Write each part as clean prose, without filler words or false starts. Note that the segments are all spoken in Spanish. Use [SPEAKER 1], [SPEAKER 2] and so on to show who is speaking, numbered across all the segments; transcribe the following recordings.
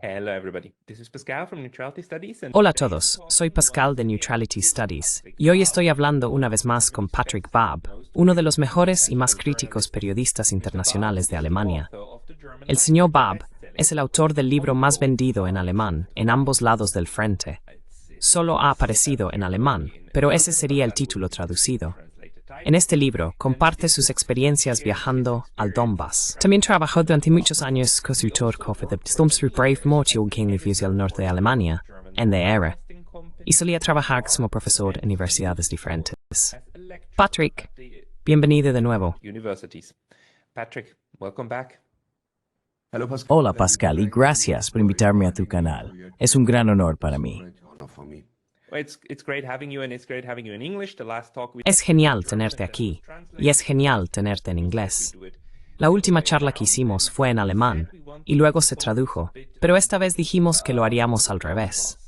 [SPEAKER 1] Hello, everybody. This is Pascal from Neutrality Studies.
[SPEAKER 2] Hola a todos, soy Pascal de Neutrality Studies y hoy estoy hablando una vez más con Patrick Babb, uno de los mejores y más críticos periodistas internacionales de Alemania. El señor Babb es el autor del libro más vendido en alemán en ambos lados del frente. Solo ha aparecido en alemán, pero ese sería el título traducido. En este libro comparte sus experiencias viajando al Donbass. También trabajó durante muchos años como consultor de Sturmfreie al norte de Alemania, en la era, y solía trabajar como profesor en universidades diferentes. Patrick, bienvenido de nuevo.
[SPEAKER 1] Patrick, welcome back.
[SPEAKER 3] Hola Pascal y gracias por invitarme a tu canal. Es un gran honor para mí.
[SPEAKER 2] Es genial tenerte aquí, y es genial tenerte en inglés. La última charla que hicimos fue en alemán, y luego se tradujo, pero esta vez dijimos que lo haríamos al revés.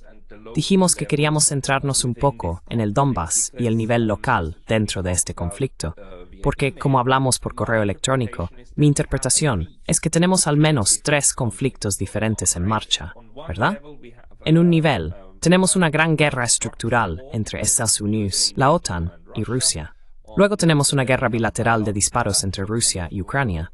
[SPEAKER 2] Dijimos que queríamos centrarnos un poco en el Donbass y el nivel local dentro de este conflicto, porque, como hablamos por correo electrónico, mi interpretación es que tenemos al menos 3 conflictos diferentes en marcha, ¿verdad? En un nivel, tenemos una gran guerra estructural entre Estados Unidos, la OTAN y Rusia. Luego tenemos una guerra bilateral de disparos entre Rusia y Ucrania.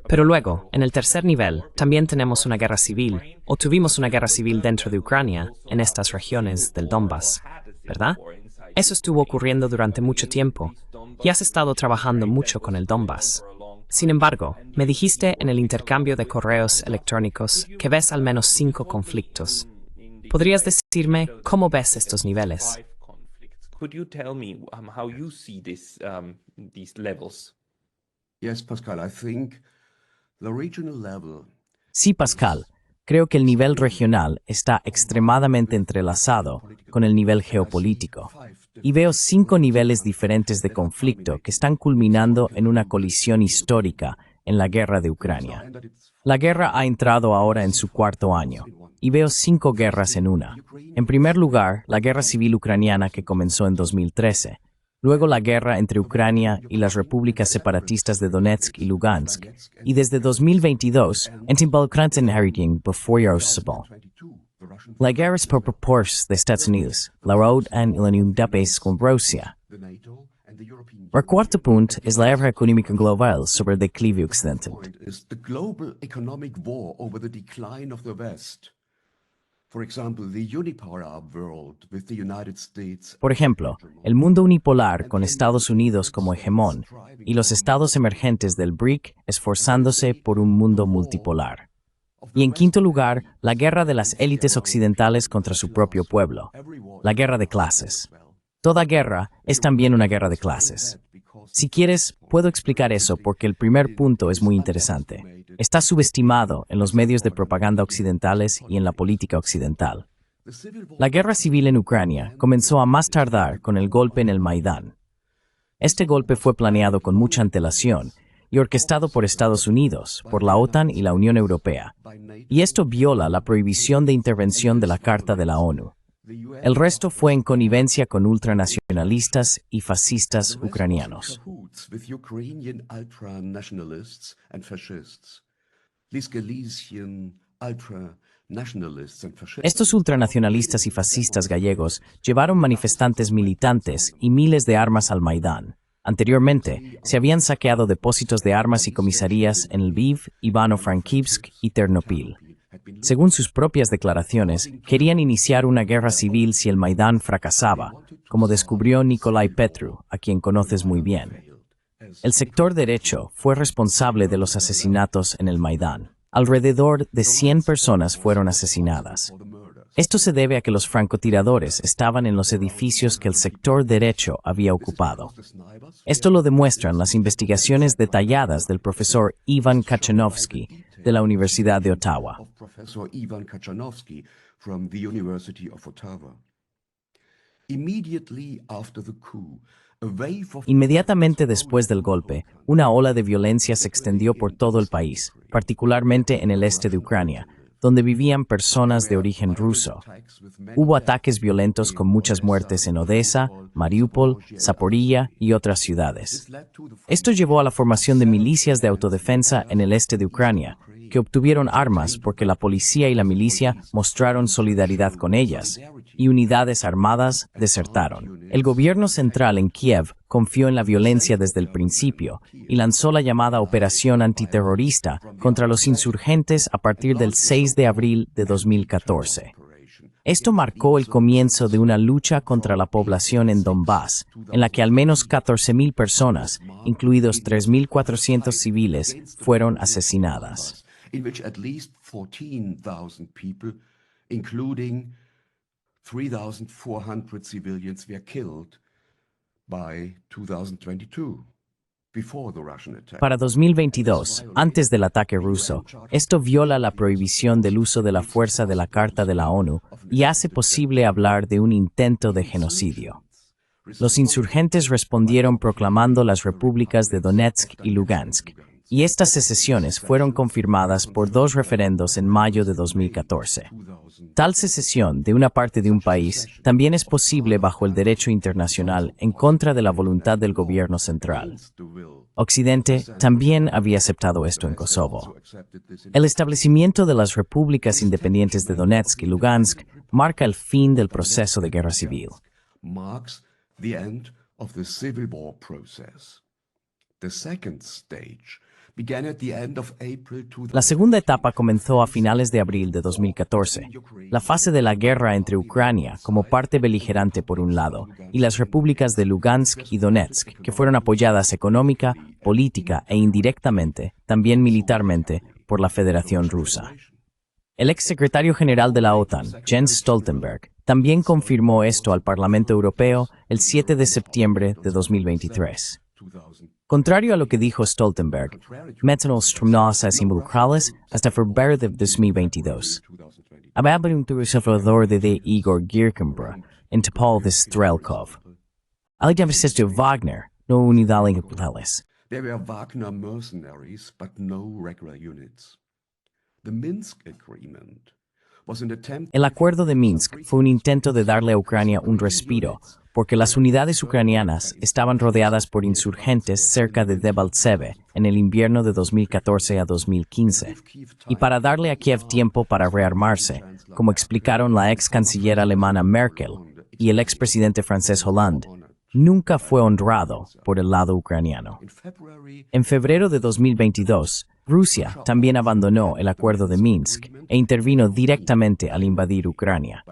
[SPEAKER 2] Pero luego, en el tercer nivel, también tenemos una guerra civil, o tuvimos una guerra civil dentro de Ucrania, en estas regiones del Donbass, ¿verdad? Eso estuvo ocurriendo durante mucho tiempo, y has estado trabajando mucho con el Donbass. Sin embargo, me dijiste en el intercambio de correos electrónicos que ves al menos 5 conflictos. ¿Podrías decirme cómo ves estos niveles?
[SPEAKER 1] Could you tell me how you see these levels?
[SPEAKER 4] Yes, Pascal, I think the regional level.
[SPEAKER 3] Sí, Pascal, creo que el nivel regional está extremadamente entrelazado con el nivel geopolítico. Y veo 5 niveles diferentes de conflicto que están culminando en una colisión histórica en la guerra de Ucrania. La guerra ha entrado ahora en su 4º año, y veo 5 guerras en una. En primer lugar, la guerra civil ucraniana que comenzó en 2013. Luego la guerra entre Ucrania y las repúblicas separatistas de Donetsk y Lugansk. Y desde 2022, en Timbalkrantenherring befeuerungsbal. La guerra por proporciones de Estados Unidos, la OTAN y la Unión Europea con Rusia. El cuarto punto es la guerra económica global sobre el declive occidental. Por ejemplo, el mundo unipolar con Estados Unidos como hegemón y los estados emergentes del BRIC esforzándose por un mundo multipolar. Y en quinto lugar, la guerra de las élites occidentales contra su propio pueblo, la guerra de clases. Toda guerra es también una guerra de clases. Si quieres, puedo explicar eso porque el primer punto es muy interesante. Está subestimado en los medios de propaganda occidentales y en la política occidental. La guerra civil en Ucrania comenzó a más tardar con el golpe en el Maidán. Este golpe fue planeado con mucha antelación y orquestado por Estados Unidos, por la OTAN y la Unión Europea. Y esto viola la prohibición de intervención de la Carta de la ONU. El resto fue en connivencia con ultranacionalistas y fascistas ucranianos. Estos ultranacionalistas y fascistas gallegos llevaron manifestantes militantes y miles de armas al Maidán. Anteriormente, se habían saqueado depósitos de armas y comisarías en Lviv, Ivano-Frankivsk y Ternopil. Según sus propias declaraciones, querían iniciar una guerra civil si el Maidán fracasaba, como descubrió Nikolai Petru, a quien conoces muy bien. El sector derecho fue responsable de los asesinatos en el Maidán. Alrededor de 100 personas fueron asesinadas. Esto se debe a que los francotiradores estaban en los edificios que el sector derecho había ocupado. Esto lo demuestran las investigaciones detalladas del profesor Ivan Kachanovsky de la Universidad de Ottawa. Inmediatamente después del golpe, una ola de violencia se extendió por todo el país, particularmente en el este de Ucrania, donde vivían personas de origen ruso. Hubo ataques violentos con muchas muertes en Odessa, Mariupol, Zaporilla y otras ciudades. Esto llevó a la formación de milicias de autodefensa en el este de Ucrania, que obtuvieron armas porque la policía y la milicia mostraron solidaridad con ellas, y unidades armadas desertaron. El gobierno central en Kiev confió en la violencia desde el principio y lanzó la llamada Operación Antiterrorista contra los insurgentes a partir del 6 de abril de 2014. Esto marcó el comienzo de una lucha contra la población en Donbass, en la que al menos 14.000 personas, incluidos 3.400 civiles, fueron asesinadas.
[SPEAKER 4] In which at least 14,000 people, including 3,400 civilians, were killed by 2022, before the Russian attack.
[SPEAKER 3] Para 2022, antes del ataque ruso, esto viola la prohibición del uso de la fuerza de la Carta de la ONU y hace posible hablar de un intento de genocidio. Los insurgentes respondieron proclamando las repúblicas de Donetsk y Lugansk, y estas secesiones fueron confirmadas por 2 referendos en mayo de 2014. Tal secesión de una parte de un país también es posible bajo el derecho internacional en contra de la voluntad del gobierno central. Occidente también había aceptado esto en Kosovo. El establecimiento de las repúblicas independientes de Donetsk y Lugansk marca el fin del proceso de guerra civil.
[SPEAKER 4] Marks the end of the civil war process. The second stage began at the end of April 2014.
[SPEAKER 3] La segunda etapa comenzó a finales de abril de 2014, la fase de la guerra entre Ucrania como parte beligerante por un lado y las repúblicas de Lugansk y Donetsk, que fueron apoyadas económica, política e indirectamente, también militarmente, por la Federación Rusa. El exsecretario general de la OTAN, Jens Stoltenberg, también confirmó esto al Parlamento Europeo el 7 de septiembre de 2023. Contrario a lo que dijo Stoltenberg, metanolstrom stromnosas involucrales hasta febrero de 2022. Había un observador de Igor Girkenbra en Topol de Strelkov. Alguien de Wagner no unidad en capitales.
[SPEAKER 4] There were Wagner mercenaries, but no regular units. The Minsk Agreement was an attempt.
[SPEAKER 3] El acuerdo de Minsk fue un intento de darle a Ucrania un respiro, porque las unidades ucranianas estaban rodeadas por insurgentes cerca de Debaltseve en el invierno de 2014 a 2015, y para darle a Kiev tiempo para rearmarse, como explicaron la ex canciller alemana Merkel y el expresidente francés Hollande, nunca fue honrado por el lado ucraniano. En febrero de 2022, Rusia también abandonó el acuerdo de Minsk e intervino directamente al invadir Ucrania.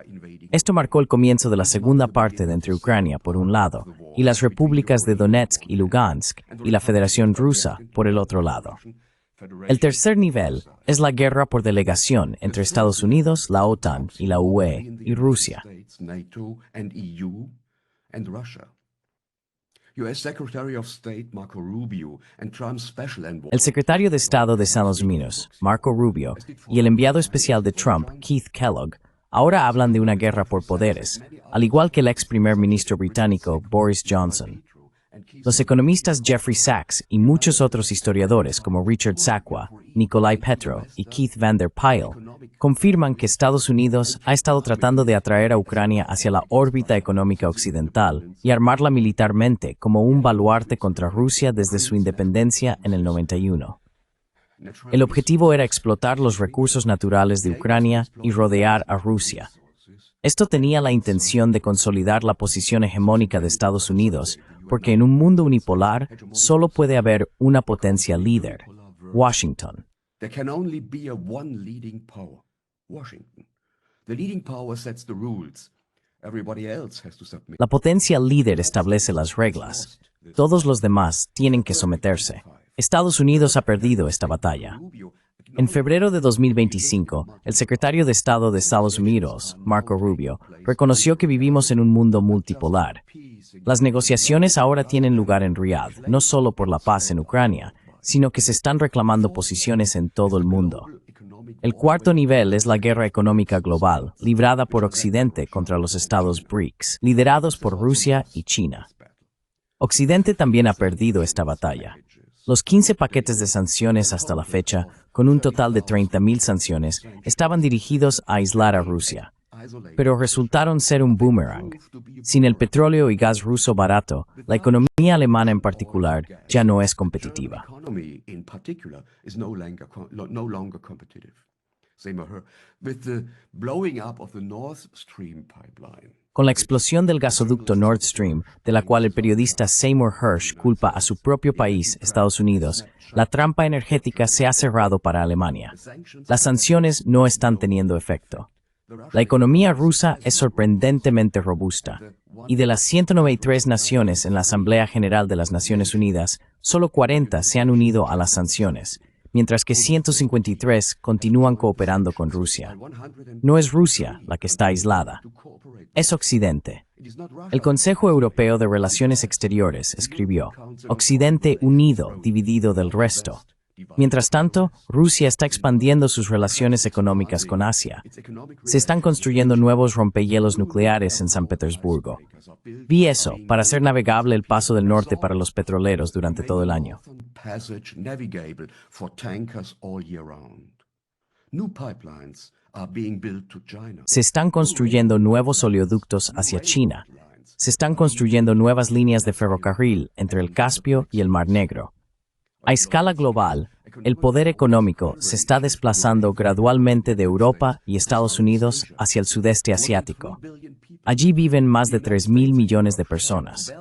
[SPEAKER 3] Esto marcó el comienzo de la segunda parte de entre Ucrania por un lado y las repúblicas de Donetsk y Lugansk y la Federación Rusa por el otro lado. El tercer nivel es la guerra por delegación entre Estados Unidos, la OTAN y la UE y Rusia.
[SPEAKER 4] NATO and EU and Russia. US Secretary of State Marco Rubio and Trump's special envoy.
[SPEAKER 3] El secretario de Estado de Estados Unidos, Marco Rubio, y el enviado especial de Trump, Keith Kellogg, ahora hablan de una guerra por poderes, al igual que el ex primer ministro británico Boris Johnson. Los economistas Jeffrey Sachs y muchos otros historiadores como Richard Sakwa, Nikolai Petro y Keith Van der Pyle confirman que Estados Unidos ha estado tratando de atraer a Ucrania hacia la órbita económica occidental y armarla militarmente como un baluarte contra Rusia desde su independencia en el 91. El objetivo era explotar los recursos naturales de Ucrania y rodear a Rusia. Esto tenía la intención de consolidar la posición hegemónica de Estados Unidos, porque en un mundo unipolar solo puede haber una potencia líder, Washington.
[SPEAKER 4] There can only be one leading power, Washington. The leading power sets the rules. Everybody else has to submit.
[SPEAKER 3] La potencia líder establece las reglas. Todos los demás tienen que someterse. Estados Unidos ha perdido esta batalla. En febrero de 2025, el secretario de Estado de Estados Unidos, Marco Rubio, reconoció que vivimos en un mundo multipolar. Las negociaciones ahora tienen lugar en Riad, no solo por la paz en Ucrania, sino que se están reclamando posiciones en todo el mundo. El cuarto nivel es la guerra económica global, librada por Occidente contra los estados BRICS, liderados por Rusia y China. Occidente también ha perdido esta batalla. Los 15 paquetes de sanciones hasta la fecha, con un total de 30.000 sanciones, estaban dirigidos a aislar a Rusia, pero resultaron ser un boomerang. Sin el petróleo y gas ruso barato, la economía alemana en particular ya no es competitiva. Con la explosión del gasoducto Nord Stream, de la cual el periodista Seymour Hersh culpa a su propio país, Estados Unidos, la trampa energética se ha cerrado para Alemania. Las sanciones no están teniendo efecto. La economía rusa es sorprendentemente robusta, y de las 193 naciones en la Asamblea General de las Naciones Unidas, solo 40 se han unido a las sanciones, mientras que 153 continúan cooperando con Rusia. No es Rusia la que está aislada, es Occidente. El Consejo Europeo de Relaciones Exteriores escribió, Occidente unido, dividido del resto. Mientras tanto, Rusia está expandiendo sus relaciones económicas con Asia. Se están construyendo nuevos rompehielos nucleares en San Petersburgo. Vi eso para hacer navegable el paso del norte para los petroleros durante todo el año. Se están construyendo nuevos oleoductos hacia China. Se están construyendo nuevas líneas de ferrocarril entre el Caspio y el Mar Negro. A escala global, el poder económico se está desplazando gradualmente de Europa y Estados Unidos hacia el sudeste asiático. Allí viven más de 3.000 millones de personas.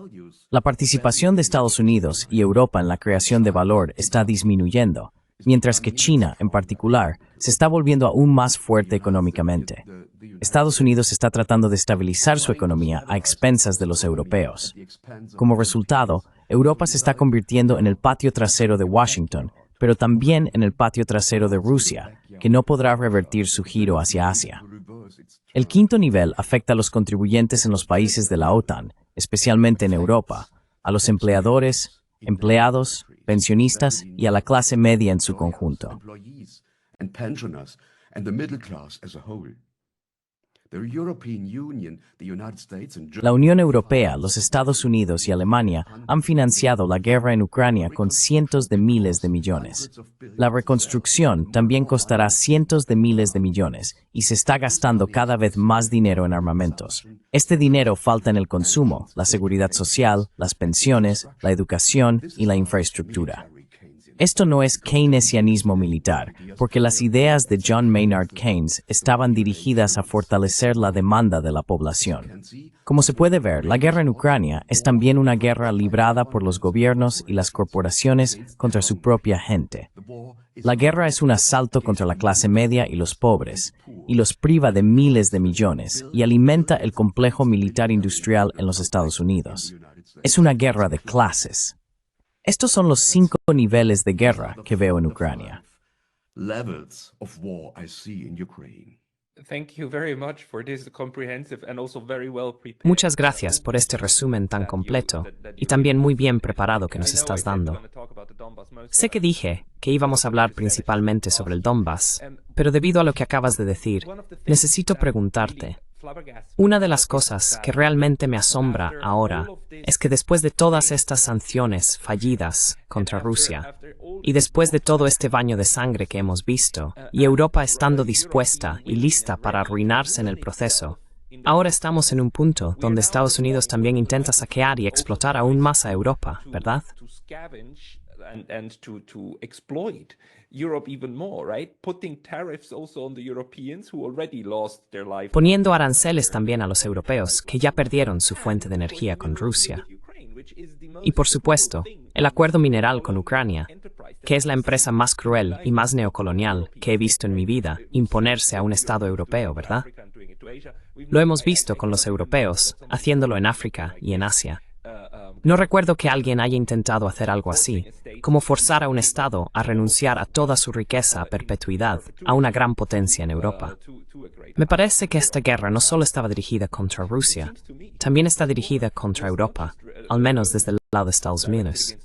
[SPEAKER 3] La participación de Estados Unidos y Europa en la creación de valor está disminuyendo, mientras que China, en particular, se está volviendo aún más fuerte económicamente. Estados Unidos está tratando de estabilizar su economía a expensas de los europeos. Como resultado, Europa se está convirtiendo en el patio trasero de Washington, pero también en el patio trasero de Rusia, que no podrá revertir su giro hacia Asia. El quinto nivel afecta a los contribuyentes en los países de la OTAN, especialmente en Europa, a los empleadores, empleados, pensionistas y a la clase media en su conjunto. La Unión Europea, los Estados Unidos y Alemania han financiado la guerra en Ucrania con cientos de miles de millones. La reconstrucción también costará cientos de miles de millones y se está gastando cada vez más dinero en armamentos. Este dinero falta en el consumo, la seguridad social, las pensiones, la educación y la infraestructura. Esto no es keynesianismo militar, porque las ideas de John Maynard Keynes estaban dirigidas a fortalecer la demanda de la población. Como se puede ver, la guerra en Ucrania es también una guerra librada por los gobiernos y las corporaciones contra su propia gente. La guerra es un asalto contra la clase media y los pobres, y los priva de miles de millones, y alimenta el complejo militar industrial en los Estados Unidos. Es una guerra de clases. Estos son los 5 niveles de guerra que veo en Ucrania.
[SPEAKER 2] Muchas gracias por este resumen tan completo y también muy bien preparado que nos estás dando. Sé que dije que íbamos a hablar principalmente sobre el Donbass, pero debido a lo que acabas de decir, necesito preguntarte. Una de las cosas que realmente me asombra ahora es que después de todas estas sanciones fallidas contra Rusia y después de todo este baño de sangre que hemos visto y Europa estando dispuesta y lista para arruinarse en el proceso, ahora estamos en un punto donde Estados Unidos también intenta saquear y explotar aún más a Europa, ¿verdad?
[SPEAKER 1] And to exploit Europe even more, right? Putting tariffs also on the Europeans who already lost their life.
[SPEAKER 2] Poniendo aranceles también a los europeos que ya perdieron su fuente de energía con Rusia. Y por supuesto, el acuerdo mineral con Ucrania, que es la empresa más cruel y más neocolonial que he visto en mi vida imponerse a un Estado europeo, ¿verdad? Lo hemos visto con los europeos, haciéndolo en África y en Asia. No recuerdo que alguien haya intentado hacer algo así, como forzar a un Estado a renunciar a toda su riqueza a perpetuidad a una gran potencia en Europa. Me parece que esta guerra no solo estaba dirigida contra Rusia, también está dirigida contra Europa, al menos desde el lado de Estados Unidos.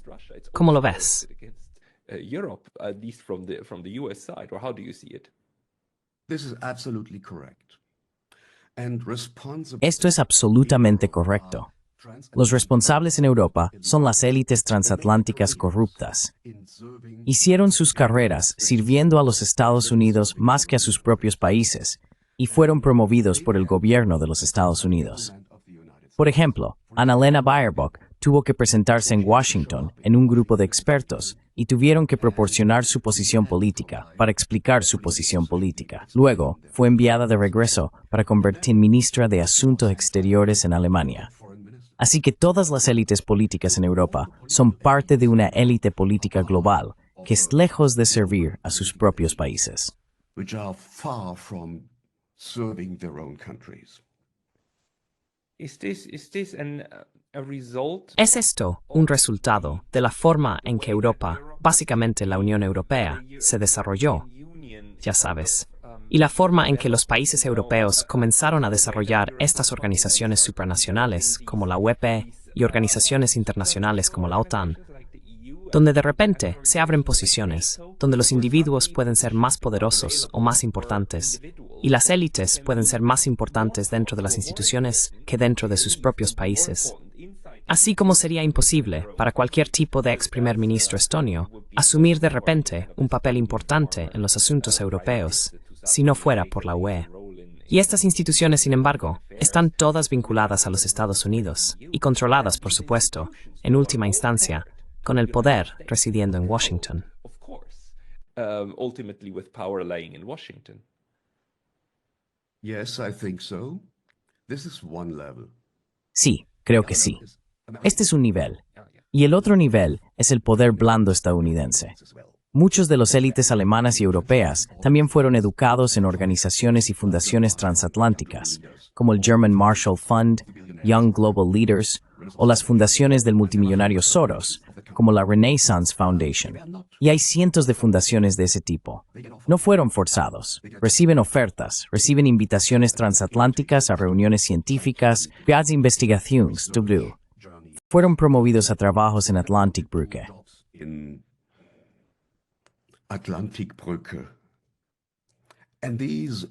[SPEAKER 2] ¿Cómo lo ves?
[SPEAKER 3] Esto es absolutamente correcto. Los responsables en Europa son las élites transatlánticas corruptas. Hicieron sus carreras sirviendo a los Estados Unidos más que a sus propios países y fueron promovidos por el gobierno de los Estados Unidos. Por ejemplo, Annalena Baerbock tuvo que presentarse en Washington en un grupo de expertos y tuvieron que proporcionar su posición política para explicar su posición política. Luego, fue enviada de regreso para convertirse en ministra de Asuntos Exteriores en Alemania. Así que todas las élites políticas en Europa son parte de una élite política global que es lejos de servir a sus propios países.
[SPEAKER 4] which are far from serving their own countries.
[SPEAKER 1] Is this a result?
[SPEAKER 2] ¿Es esto un resultado de la forma en que Europa, básicamente la Unión Europea, se desarrolló? Ya sabes. Y la forma en que los países europeos comenzaron a desarrollar estas organizaciones supranacionales como la UEP y organizaciones internacionales como la OTAN, donde de repente se abren posiciones, donde los individuos pueden ser más poderosos o más importantes, y las élites pueden ser más importantes dentro de las instituciones que dentro de sus propios países. Así como sería imposible para cualquier tipo de ex primer ministro estonio asumir de repente un papel importante en los asuntos europeos, si no fuera por la UE. Y estas instituciones, sin embargo, están todas vinculadas a los Estados Unidos y controladas, por supuesto, en última instancia, con el poder residiendo en Washington.
[SPEAKER 1] Of course, ultimately with power lying in Washington.
[SPEAKER 4] Yes, I think so. This is one level.
[SPEAKER 3] Sí, creo que sí. Este es un nivel. Y el otro nivel es el poder blando estadounidense. Muchos de los élites alemanas y europeas también fueron educados en organizaciones y fundaciones transatlánticas, como el German Marshall Fund, Young Global Leaders, o las fundaciones del multimillonario Soros, como la Renaissance Foundation. Y hay cientos de fundaciones de ese tipo. No fueron forzados. Reciben ofertas, reciben invitaciones transatlánticas a reuniones científicas, viajes de investigación, fueron promovidos a trabajos en Atlantic Brücke.
[SPEAKER 4] In Atlantikbrücke. And these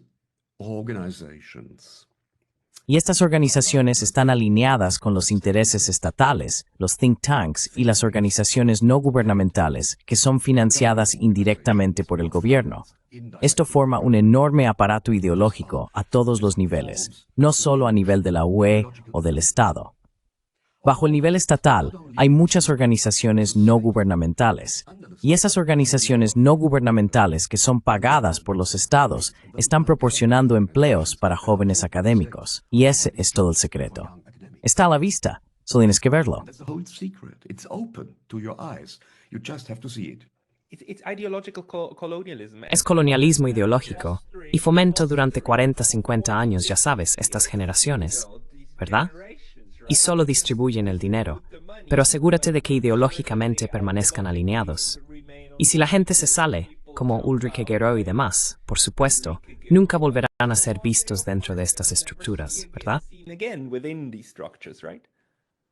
[SPEAKER 4] organizations
[SPEAKER 3] Y estas organizaciones están alineadas con los intereses estatales, los think tanks y las organizaciones no gubernamentales que son financiadas indirectamente por el gobierno. Esto forma un enorme aparato ideológico a todos los niveles, no solo a nivel de la UE o del Estado. Bajo el nivel estatal, hay muchas organizaciones no gubernamentales, y esas organizaciones no gubernamentales que son pagadas por los estados están proporcionando empleos para jóvenes académicos, y ese es todo el secreto. Está a la vista, solo tienes que verlo.
[SPEAKER 4] That's the whole secret. It's open to your eyes. You just have to see it.
[SPEAKER 1] It's ideological colonialism.
[SPEAKER 2] Es colonialismo ideológico y fomento durante 40-50 años, ya sabes, estas generaciones, ¿verdad? Y solo distribuyen el dinero, pero asegúrate de que ideológicamente permanezcan alineados. Y si la gente se sale, como Ulrike Gero y demás, por supuesto, nunca volverán a ser vistos dentro de estas estructuras, ¿verdad?
[SPEAKER 1] Again, within these structures, right?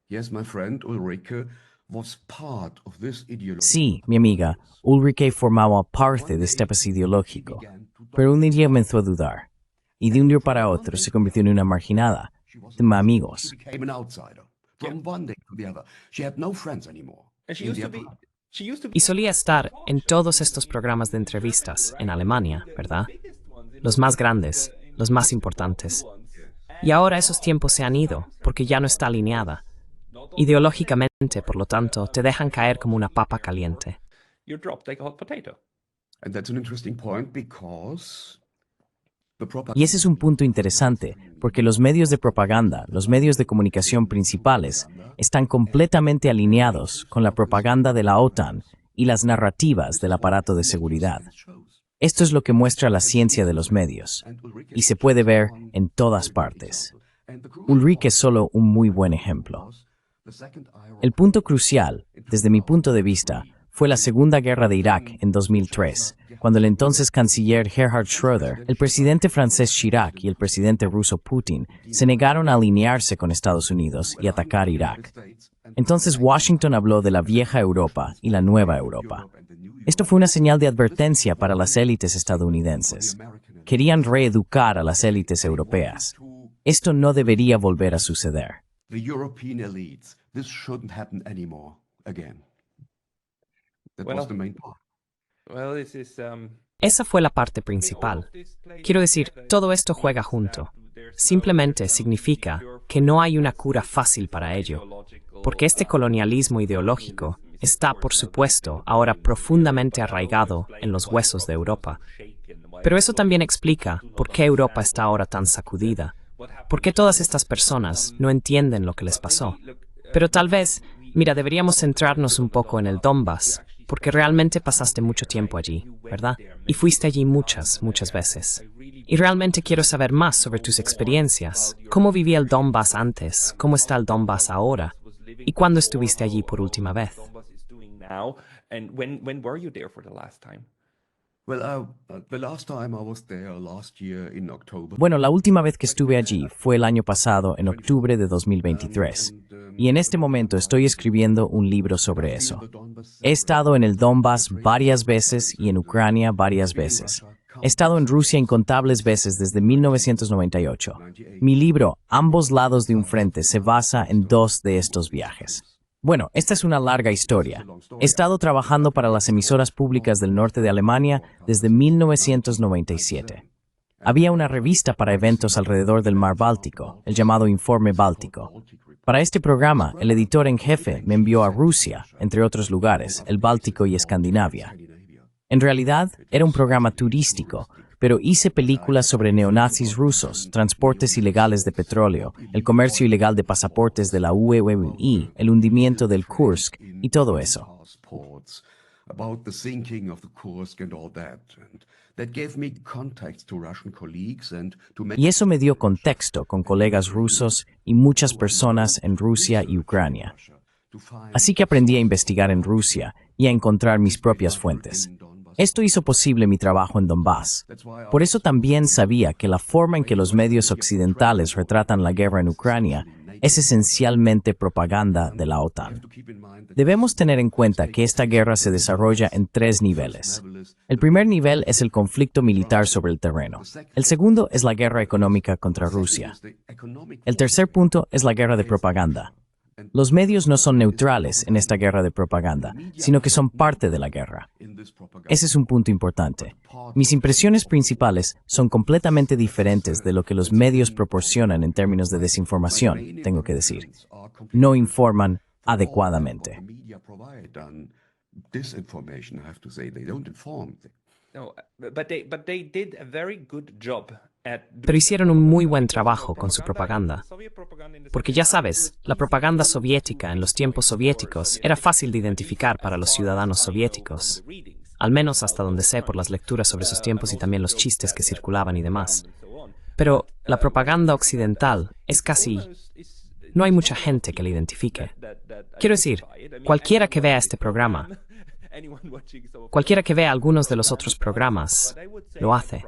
[SPEAKER 4] Yes, my friend Ulrike was part of this ideology.
[SPEAKER 3] Sí, mi amiga, Ulrike formaba parte de este paso ideológico, pero un día comenzó a dudar, y de un día para otro se convirtió en una marginada. De amigos.
[SPEAKER 4] She became an outsider. From one day to the other. She had no friends anymore.
[SPEAKER 1] And she
[SPEAKER 4] in
[SPEAKER 1] used
[SPEAKER 4] the
[SPEAKER 1] to be.
[SPEAKER 4] apartment.
[SPEAKER 1] She used to be
[SPEAKER 2] Y solía estar en todos estos programas de entrevistas en Alemania, ¿verdad? Los más grandes, los más importantes. Y ahora esos tiempos se han ido, porque ya no está alineada. Ideológicamente, por lo tanto, te dejan caer como una papa caliente.
[SPEAKER 1] you're dropped like a hot potato.
[SPEAKER 4] And that's an interesting point because the propaganda
[SPEAKER 3] Y ese es un punto interesante, porque los medios de propaganda, los medios de comunicación principales, están completamente alineados con la propaganda de la OTAN y las narrativas del aparato de seguridad. Esto es lo que muestra la ciencia de los medios, y se puede ver en todas partes. Ulrike es solo un muy buen ejemplo. El punto crucial, desde mi punto de vista, fue la Segunda Guerra de Irak en 2003, cuando el entonces canciller Gerhard Schröder, el presidente francés Chirac y el presidente ruso Putin se negaron a alinearse con Estados Unidos y atacar Irak. Entonces Washington habló de la vieja Europa y la nueva Europa. Esto fue una señal de advertencia para las élites estadounidenses. Querían reeducar a las élites europeas. Esto no debería volver a suceder.
[SPEAKER 4] the European elites, this shouldn't happen anymore again. That was the main part.
[SPEAKER 1] Well, this is,
[SPEAKER 2] Esa fue la parte principal. Quiero decir, todo esto juega junto. Simplemente significa que no hay una cura fácil para ello, porque este colonialismo ideológico está, por supuesto, ahora profundamente arraigado en los huesos de Europa. Pero eso también explica por qué Europa está ahora tan sacudida, por qué todas estas personas no entienden lo que les pasó. Pero tal vez, mira, deberíamos centrarnos un poco en el Donbass, porque realmente pasaste mucho tiempo allí, ¿verdad? Y fuiste allí muchas veces. Y realmente quiero saber más sobre tus experiencias. ¿Cómo vivía el Donbass antes? ¿Cómo está el Donbass ahora? ¿Y cuándo estuviste allí por última vez?
[SPEAKER 1] And when were you there for the last time?
[SPEAKER 4] Well, the last time I was there last year in October.
[SPEAKER 3] Bueno, la última vez que estuve allí fue el año pasado, en octubre de 2023. Y en este momento estoy escribiendo un libro sobre eso. He estado en el Donbass varias veces y en Ucrania varias veces. He estado en Rusia incontables veces desde 1998. Mi libro, Ambos lados de un frente, se basa en 2 de estos viajes. Bueno, esta es una larga historia. He estado trabajando para las emisoras públicas del norte de Alemania desde 1997. Había una revista para eventos alrededor del mar Báltico, el llamado Informe Báltico. Para este programa, el editor en jefe me envió a Rusia, entre otros lugares, el Báltico y Escandinavia. En realidad, era un programa turístico, pero hice películas sobre neonazis rusos, transportes ilegales de petróleo, el comercio ilegal de pasaportes de la UEI, el hundimiento del Kursk y todo eso.
[SPEAKER 4] About the sinking of the Kursk and all that. And that gave me contacts to Russian colleagues and to
[SPEAKER 3] Y eso me dio contexto con colegas rusos y muchas personas en Rusia y Ucrania. Así que aprendí a investigar en Rusia y a encontrar mis propias fuentes. Esto hizo posible mi trabajo en Donbass. Por eso también sabía que la forma en que los medios occidentales retratan la guerra en Ucrania es esencialmente propaganda de la OTAN. Debemos tener en cuenta que esta guerra se desarrolla en 3 niveles. El primer nivel es el conflicto militar sobre el terreno. El segundo es la guerra económica contra Rusia. El tercer punto es la guerra de propaganda. Los medios no son neutrales en esta guerra de propaganda, sino que son parte de la guerra. Ese es un punto importante. Mis impresiones principales son completamente diferentes de lo que los medios proporcionan en términos de desinformación, tengo que decir. No informan adecuadamente.
[SPEAKER 1] No, but they did a very good job at
[SPEAKER 2] Pero hicieron un muy buen trabajo con su propaganda. Porque ya sabes, la propaganda soviética en los tiempos soviéticos era fácil de identificar para los ciudadanos soviéticos. Al menos hasta donde sé por las lecturas sobre esos tiempos y también los chistes que circulaban y demás. Pero la propaganda occidental es casi... No hay mucha gente que la identifique. Quiero decir, cualquiera que vea este programa, cualquiera que vea algunos de los otros programas, lo hace.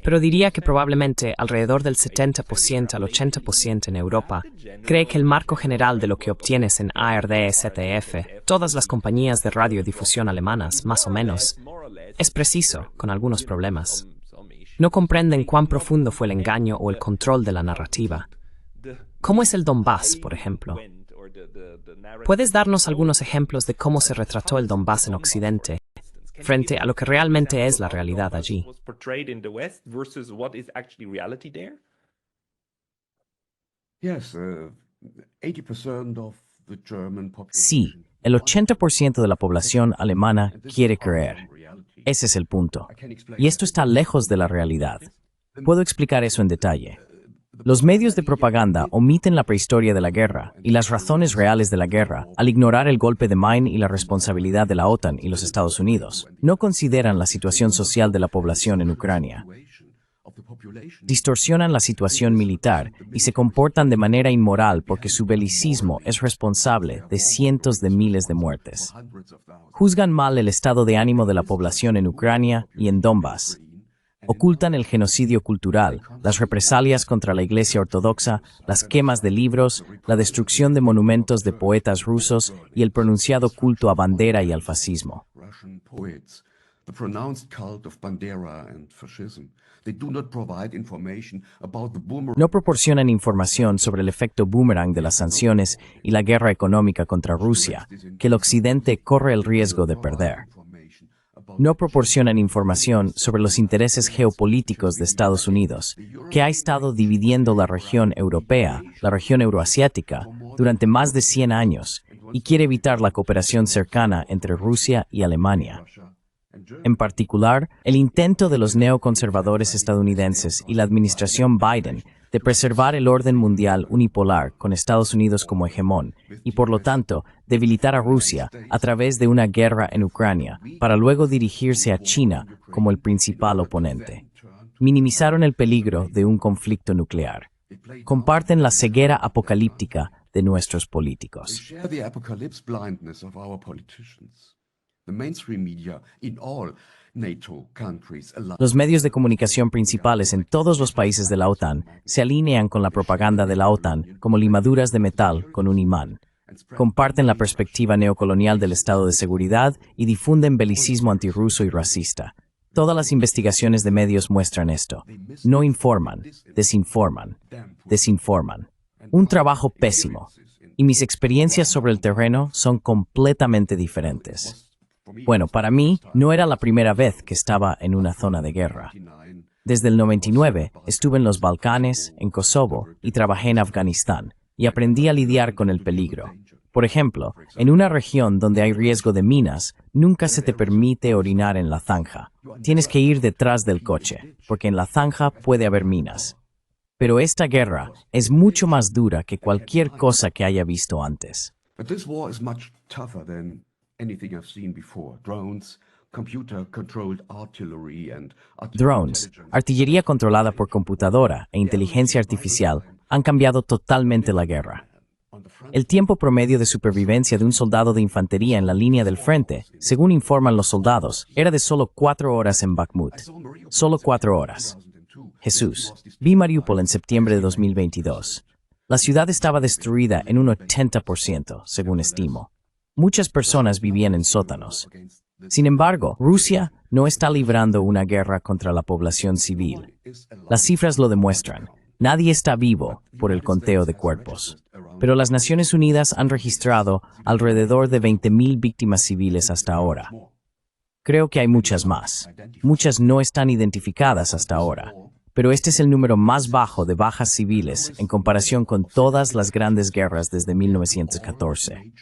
[SPEAKER 2] Pero diría que probablemente alrededor del 70% al 80% en Europa cree que el marco general de lo que obtienes en ARD, ZDF, todas las compañías de radiodifusión alemanas, más o menos, es preciso, con algunos problemas. No comprenden cuán profundo fue el engaño o el control de la narrativa. ¿Cómo es el Donbass, por ejemplo? ¿Puedes darnos algunos ejemplos de cómo se retrató el Donbass en Occidente frente a lo que realmente es la realidad allí?
[SPEAKER 3] Sí, el 80% de la población alemana quiere creer. Ese es el punto. Y esto está lejos de la realidad. Puedo explicar eso en detalle. Los medios de propaganda omiten la prehistoria de la guerra y las razones reales de la guerra al ignorar el golpe de Main y la responsabilidad de la OTAN y los Estados Unidos. No consideran la situación social de la población en Ucrania. Distorsionan la situación militar y se comportan de manera inmoral porque su belicismo es responsable de cientos de miles de muertes. Juzgan mal el estado de ánimo de la población en Ucrania y en Donbass. Ocultan el genocidio cultural, las represalias contra la Iglesia Ortodoxa, las quemas de libros, la destrucción de monumentos de poetas rusos y el pronunciado culto a Bandera y al fascismo.
[SPEAKER 4] the pronounced cult of Bandera and fascism. They do not provide information about the boomerang.
[SPEAKER 3] No proporcionan información sobre el efecto boomerang de las sanciones y la guerra económica contra Rusia, que el Occidente corre el riesgo de perder. No proporcionan información sobre los intereses geopolíticos de Estados Unidos, que ha estado dividiendo la región europea, la región euroasiática, durante más de 100 años y quiere evitar la cooperación cercana entre Rusia y Alemania. En particular, el intento de los neoconservadores estadounidenses y la administración Biden de preservar el orden mundial unipolar con Estados Unidos como hegemón y, por lo tanto, debilitar a Rusia a través de una guerra en Ucrania para luego dirigirse a China como el principal oponente. Minimizaron el peligro de un conflicto nuclear. Comparten la ceguera apocalíptica de nuestros políticos. Los medios de comunicación principales en todos los países de la OTAN se alinean con la propaganda de la OTAN como limaduras de metal con un imán. Comparten la perspectiva neocolonial del estado de seguridad y difunden belicismo antirruso y racista. Todas las investigaciones de medios muestran esto. No informan, desinforman, desinforman. Un trabajo pésimo. Y mis experiencias sobre el terreno son completamente diferentes. Bueno, para mí, no era la primera vez que estaba en una zona de guerra. Desde el 99 estuve en los Balcanes, en Kosovo y trabajé en Afganistán, y aprendí a lidiar con el peligro. Por ejemplo, en una región donde hay riesgo de minas, nunca se te permite orinar en la zanja. Tienes que ir detrás del coche, porque en la zanja puede haber minas. Pero esta guerra es mucho más dura que cualquier cosa que haya visto antes. Drones, artillería controlada por computadora e inteligencia artificial han cambiado totalmente la guerra. El tiempo promedio de supervivencia de un soldado de infantería en la línea del frente, según informan los soldados, era de solo 4 horas en Bakhmut. Solo 4 horas. Jesús, vi Mariupol en septiembre de 2022. La ciudad estaba destruida en un 80%, según estimo. Muchas personas vivían en sótanos. Sin embargo, Rusia no está librando una guerra contra la población civil. Las cifras lo demuestran. Nadie está vivo por el conteo de cuerpos. Pero las Naciones Unidas han registrado alrededor de 20.000 víctimas civiles hasta ahora. Creo que hay muchas más. Muchas no están identificadas hasta ahora. Pero este es el número más bajo de bajas civiles en comparación con todas las grandes guerras desde 1914.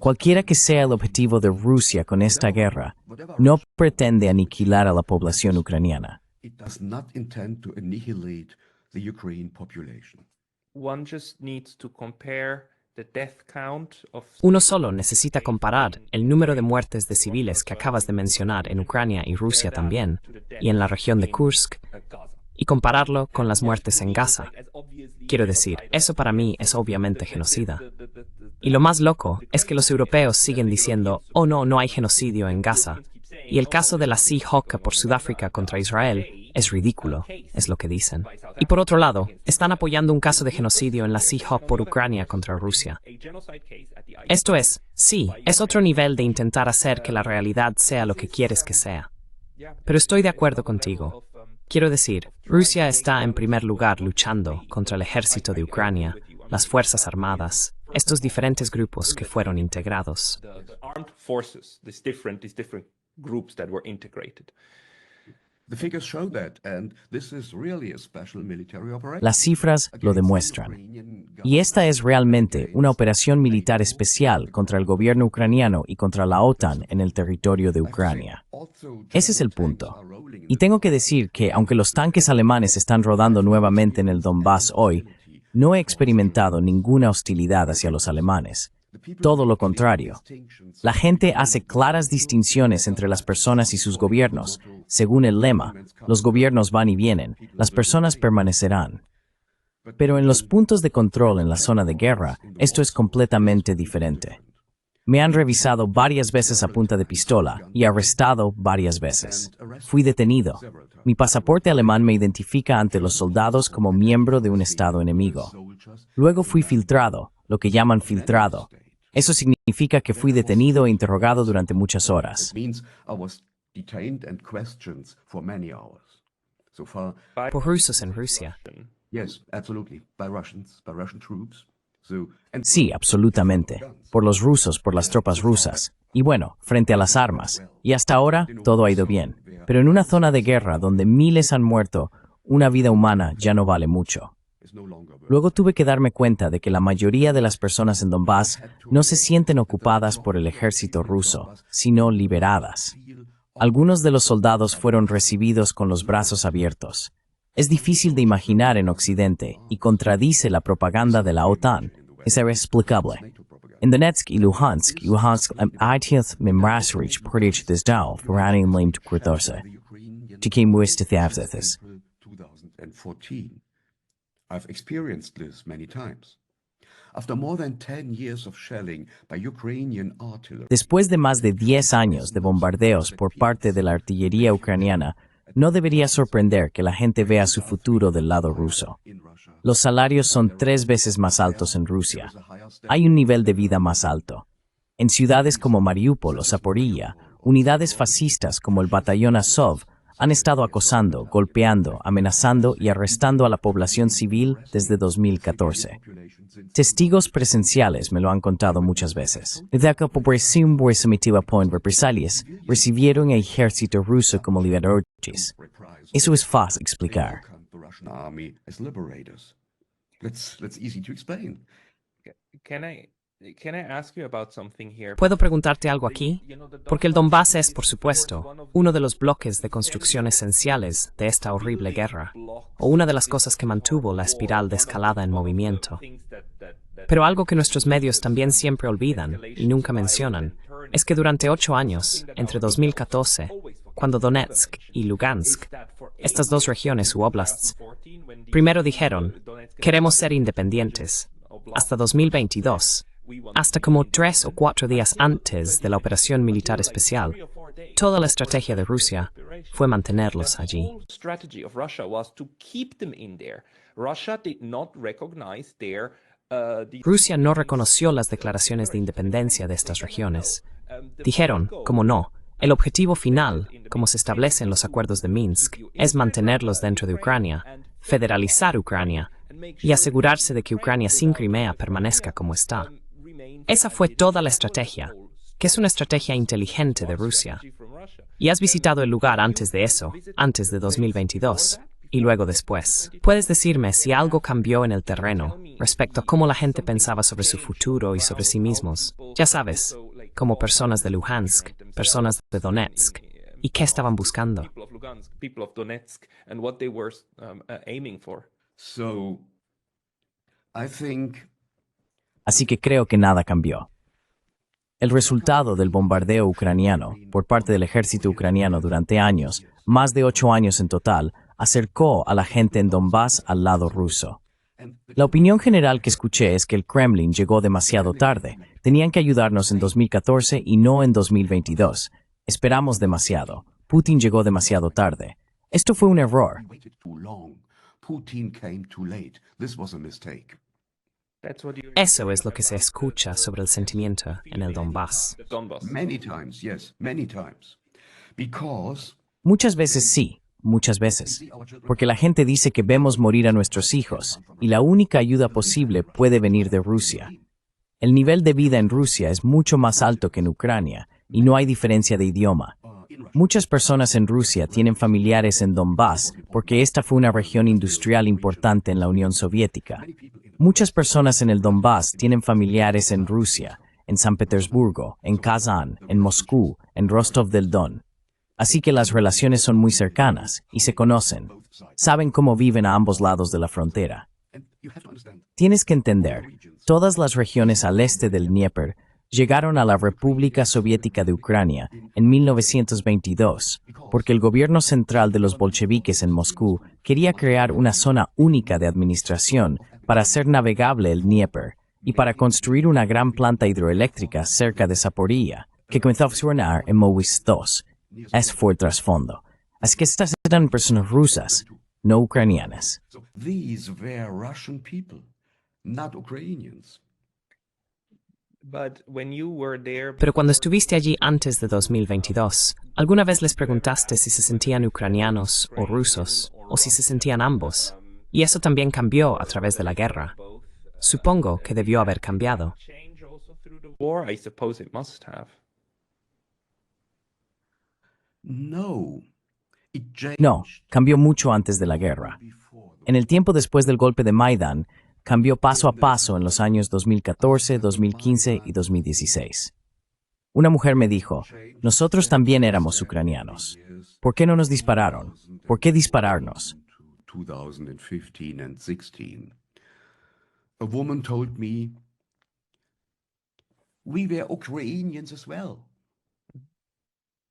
[SPEAKER 3] Cualquiera que sea el objetivo de Rusia con esta guerra, no pretende aniquilar a la población ucraniana.
[SPEAKER 2] Uno solo necesita comparar el número de muertes de civiles que acabas de mencionar en Ucrania y Rusia también, y en la región de Kursk, y compararlo con las muertes en Gaza. Quiero decir, eso para mí es obviamente genocida. Y lo más loco es que los europeos siguen diciendo, oh no, no hay genocidio en Gaza. Y el caso de la Sea-Hawk por Sudáfrica contra Israel es ridículo, es lo que dicen. Y por otro lado, están apoyando un caso de genocidio en la Sea-Hawk por Ucrania contra Rusia. Esto es, sí, es otro nivel de intentar hacer que la realidad sea lo que quieres que sea. Pero estoy de acuerdo contigo. Quiero decir, Rusia está en primer lugar luchando contra el ejército de Ucrania, las fuerzas armadas, estos diferentes grupos que fueron integrados.
[SPEAKER 3] Las cifras lo demuestran. Y esta es realmente una operación militar especial contra el gobierno ucraniano y contra la OTAN en el territorio de Ucrania. Ese es el punto. Y tengo que decir que, aunque los tanques alemanes están rodando nuevamente en el Donbass hoy, no he experimentado ninguna hostilidad hacia los alemanes. Todo lo contrario. La gente hace claras distinciones entre las personas y sus gobiernos. Según el lema, los gobiernos van y vienen, las personas permanecerán. Pero en los puntos de control en la zona de guerra, esto es completamente diferente. Me han revisado varias veces a punta de pistola y arrestado varias veces. Fui detenido. Mi pasaporte alemán me identifica ante los soldados como miembro de un estado enemigo. Luego fui filtrado, lo que llaman filtrado. Eso significa que fui detenido e interrogado durante muchas horas.
[SPEAKER 4] detained and questioned for many hours. So far,
[SPEAKER 2] Por rusos en Rusia.
[SPEAKER 4] yes, absolutely, by Russian troops.
[SPEAKER 3] Sí, absolutamente. Por los rusos, por las tropas rusas. Y bueno, frente a las armas. Y hasta ahora, todo ha ido bien. Pero en una zona de guerra donde miles han muerto, una vida humana ya no vale mucho. Luego tuve que darme cuenta de que la mayoría de las personas en Donbass no se sienten ocupadas por el ejército ruso, sino liberadas. Algunos de los soldados fueron recibidos con los brazos abiertos. Es difícil de imaginar en Occidente y contradice la propaganda de la OTAN. Es inexplicable. En Donetsk y Luhansk, айтих мемрасрич поріч діздав, поранень лимт куртосе. Тільки муисти тявзетес.
[SPEAKER 4] 2014. I've experienced this many times. After more than 10 years of shelling by Ukrainian artillery.
[SPEAKER 3] Después de más de 10 años de bombardeos por parte de la artillería ucraniana, no debería sorprender que la gente vea su futuro del lado ruso. Los salarios son 3 veces más altos en Rusia. Hay un nivel de vida más alto. En ciudades como Mariupol o Zaporilla, unidades fascistas como el batallón Azov han estado acosando, golpeando, amenazando y arrestando a la población civil desde 2014. Testigos presenciales me lo han contado muchas veces. Desde que población sometida por represalias, recibieron el ejército ruso como liberadores. Eso es fácil explicar.
[SPEAKER 4] That's easy to explain.
[SPEAKER 1] Can I ask you about something here?
[SPEAKER 2] ¿Puedo preguntarte algo aquí? Porque el Donbass es, por supuesto, uno de los bloques de construcción esenciales de esta horrible guerra, o una de las cosas que mantuvo la espiral de escalada en movimiento. Pero algo que nuestros medios también siempre olvidan y nunca mencionan es que durante 8 años, entre 2014, cuando Donetsk y Lugansk, estas dos regiones u oblasts, primero dijeron, queremos ser independientes, hasta 2022, hasta como 3 o 4 días antes de la operación militar especial, toda la estrategia de Rusia fue mantenerlos allí. Rusia no reconoció las declaraciones de independencia de estas regiones. Dijeron, como no, el objetivo final, como se establece en los acuerdos de Minsk, es mantenerlos dentro de Ucrania, federalizar Ucrania y asegurarse de que Ucrania sin Crimea permanezca como está. Esa fue toda la estrategia, que es una estrategia inteligente de Rusia. Y has visitado el lugar antes de eso, antes de 2022, y luego después. ¿Puedes decirme si algo cambió en el terreno respecto a cómo la gente pensaba sobre su futuro y sobre sí mismos? Ya sabes, como personas de Luhansk, personas de Donetsk, ¿y qué estaban buscando?
[SPEAKER 4] So, I think
[SPEAKER 3] Así que creo que nada cambió. El resultado del bombardeo ucraniano por parte del ejército ucraniano durante años, más de 8 años en total, acercó a la gente en Donbass al lado ruso. La opinión general que escuché es que el Kremlin llegó demasiado tarde. Tenían que ayudarnos en 2014 y no en 2022. Esperamos demasiado. Putin llegó demasiado tarde. Esto fue un error.
[SPEAKER 4] Putin came too late. This was a mistake.
[SPEAKER 2] Eso es lo que se escucha sobre el sentimiento en el Donbass.
[SPEAKER 4] Many times, yes, many times. Because
[SPEAKER 3] Muchas veces sí, muchas veces. Porque la gente dice que vemos morir a nuestros hijos y la única ayuda posible puede venir de Rusia. El nivel de vida en Rusia es mucho más alto que en Ucrania y no hay diferencia de idioma. Muchas personas en Rusia tienen familiares en Donbass porque esta fue una región industrial importante en la Unión Soviética. Muchas personas en el Donbass tienen familiares en Rusia, en San Petersburgo, en Kazán, en Moscú, en Rostov del Don. Así que las relaciones son muy cercanas y se conocen. Saben cómo viven a ambos lados de la frontera. Tienes que entender, todas las regiones al este del Dnieper llegaron a la República Soviética de Ucrania en 1922, porque el gobierno central de los bolcheviques en Moscú quería crear una zona única de administración para hacer navegable el Dnieper y para construir una gran planta hidroeléctrica cerca de Zaporilla, que comenzó a funcionar en Movis II. Ese fue el trasfondo. Así que estas eran personas rusas, no ucranianas.
[SPEAKER 4] so these were Russian people, not Ukrainians.
[SPEAKER 2] Pero cuando estuviste allí antes de 2022, ¿alguna vez les preguntaste si se sentían ucranianos o rusos, o si se sentían ambos? Y eso también cambió a través de la guerra. Supongo que debió haber cambiado.
[SPEAKER 3] No, cambió mucho antes de la guerra. En el tiempo después del golpe de Maidán, cambió paso a paso en los años 2014, 2015 y 2016. Una mujer me dijo, nosotros también éramos ucranianos. ¿Por qué no nos dispararon? ¿Por qué dispararnos?
[SPEAKER 4] 2015 and 16. A woman told me, we were Ukrainians as well.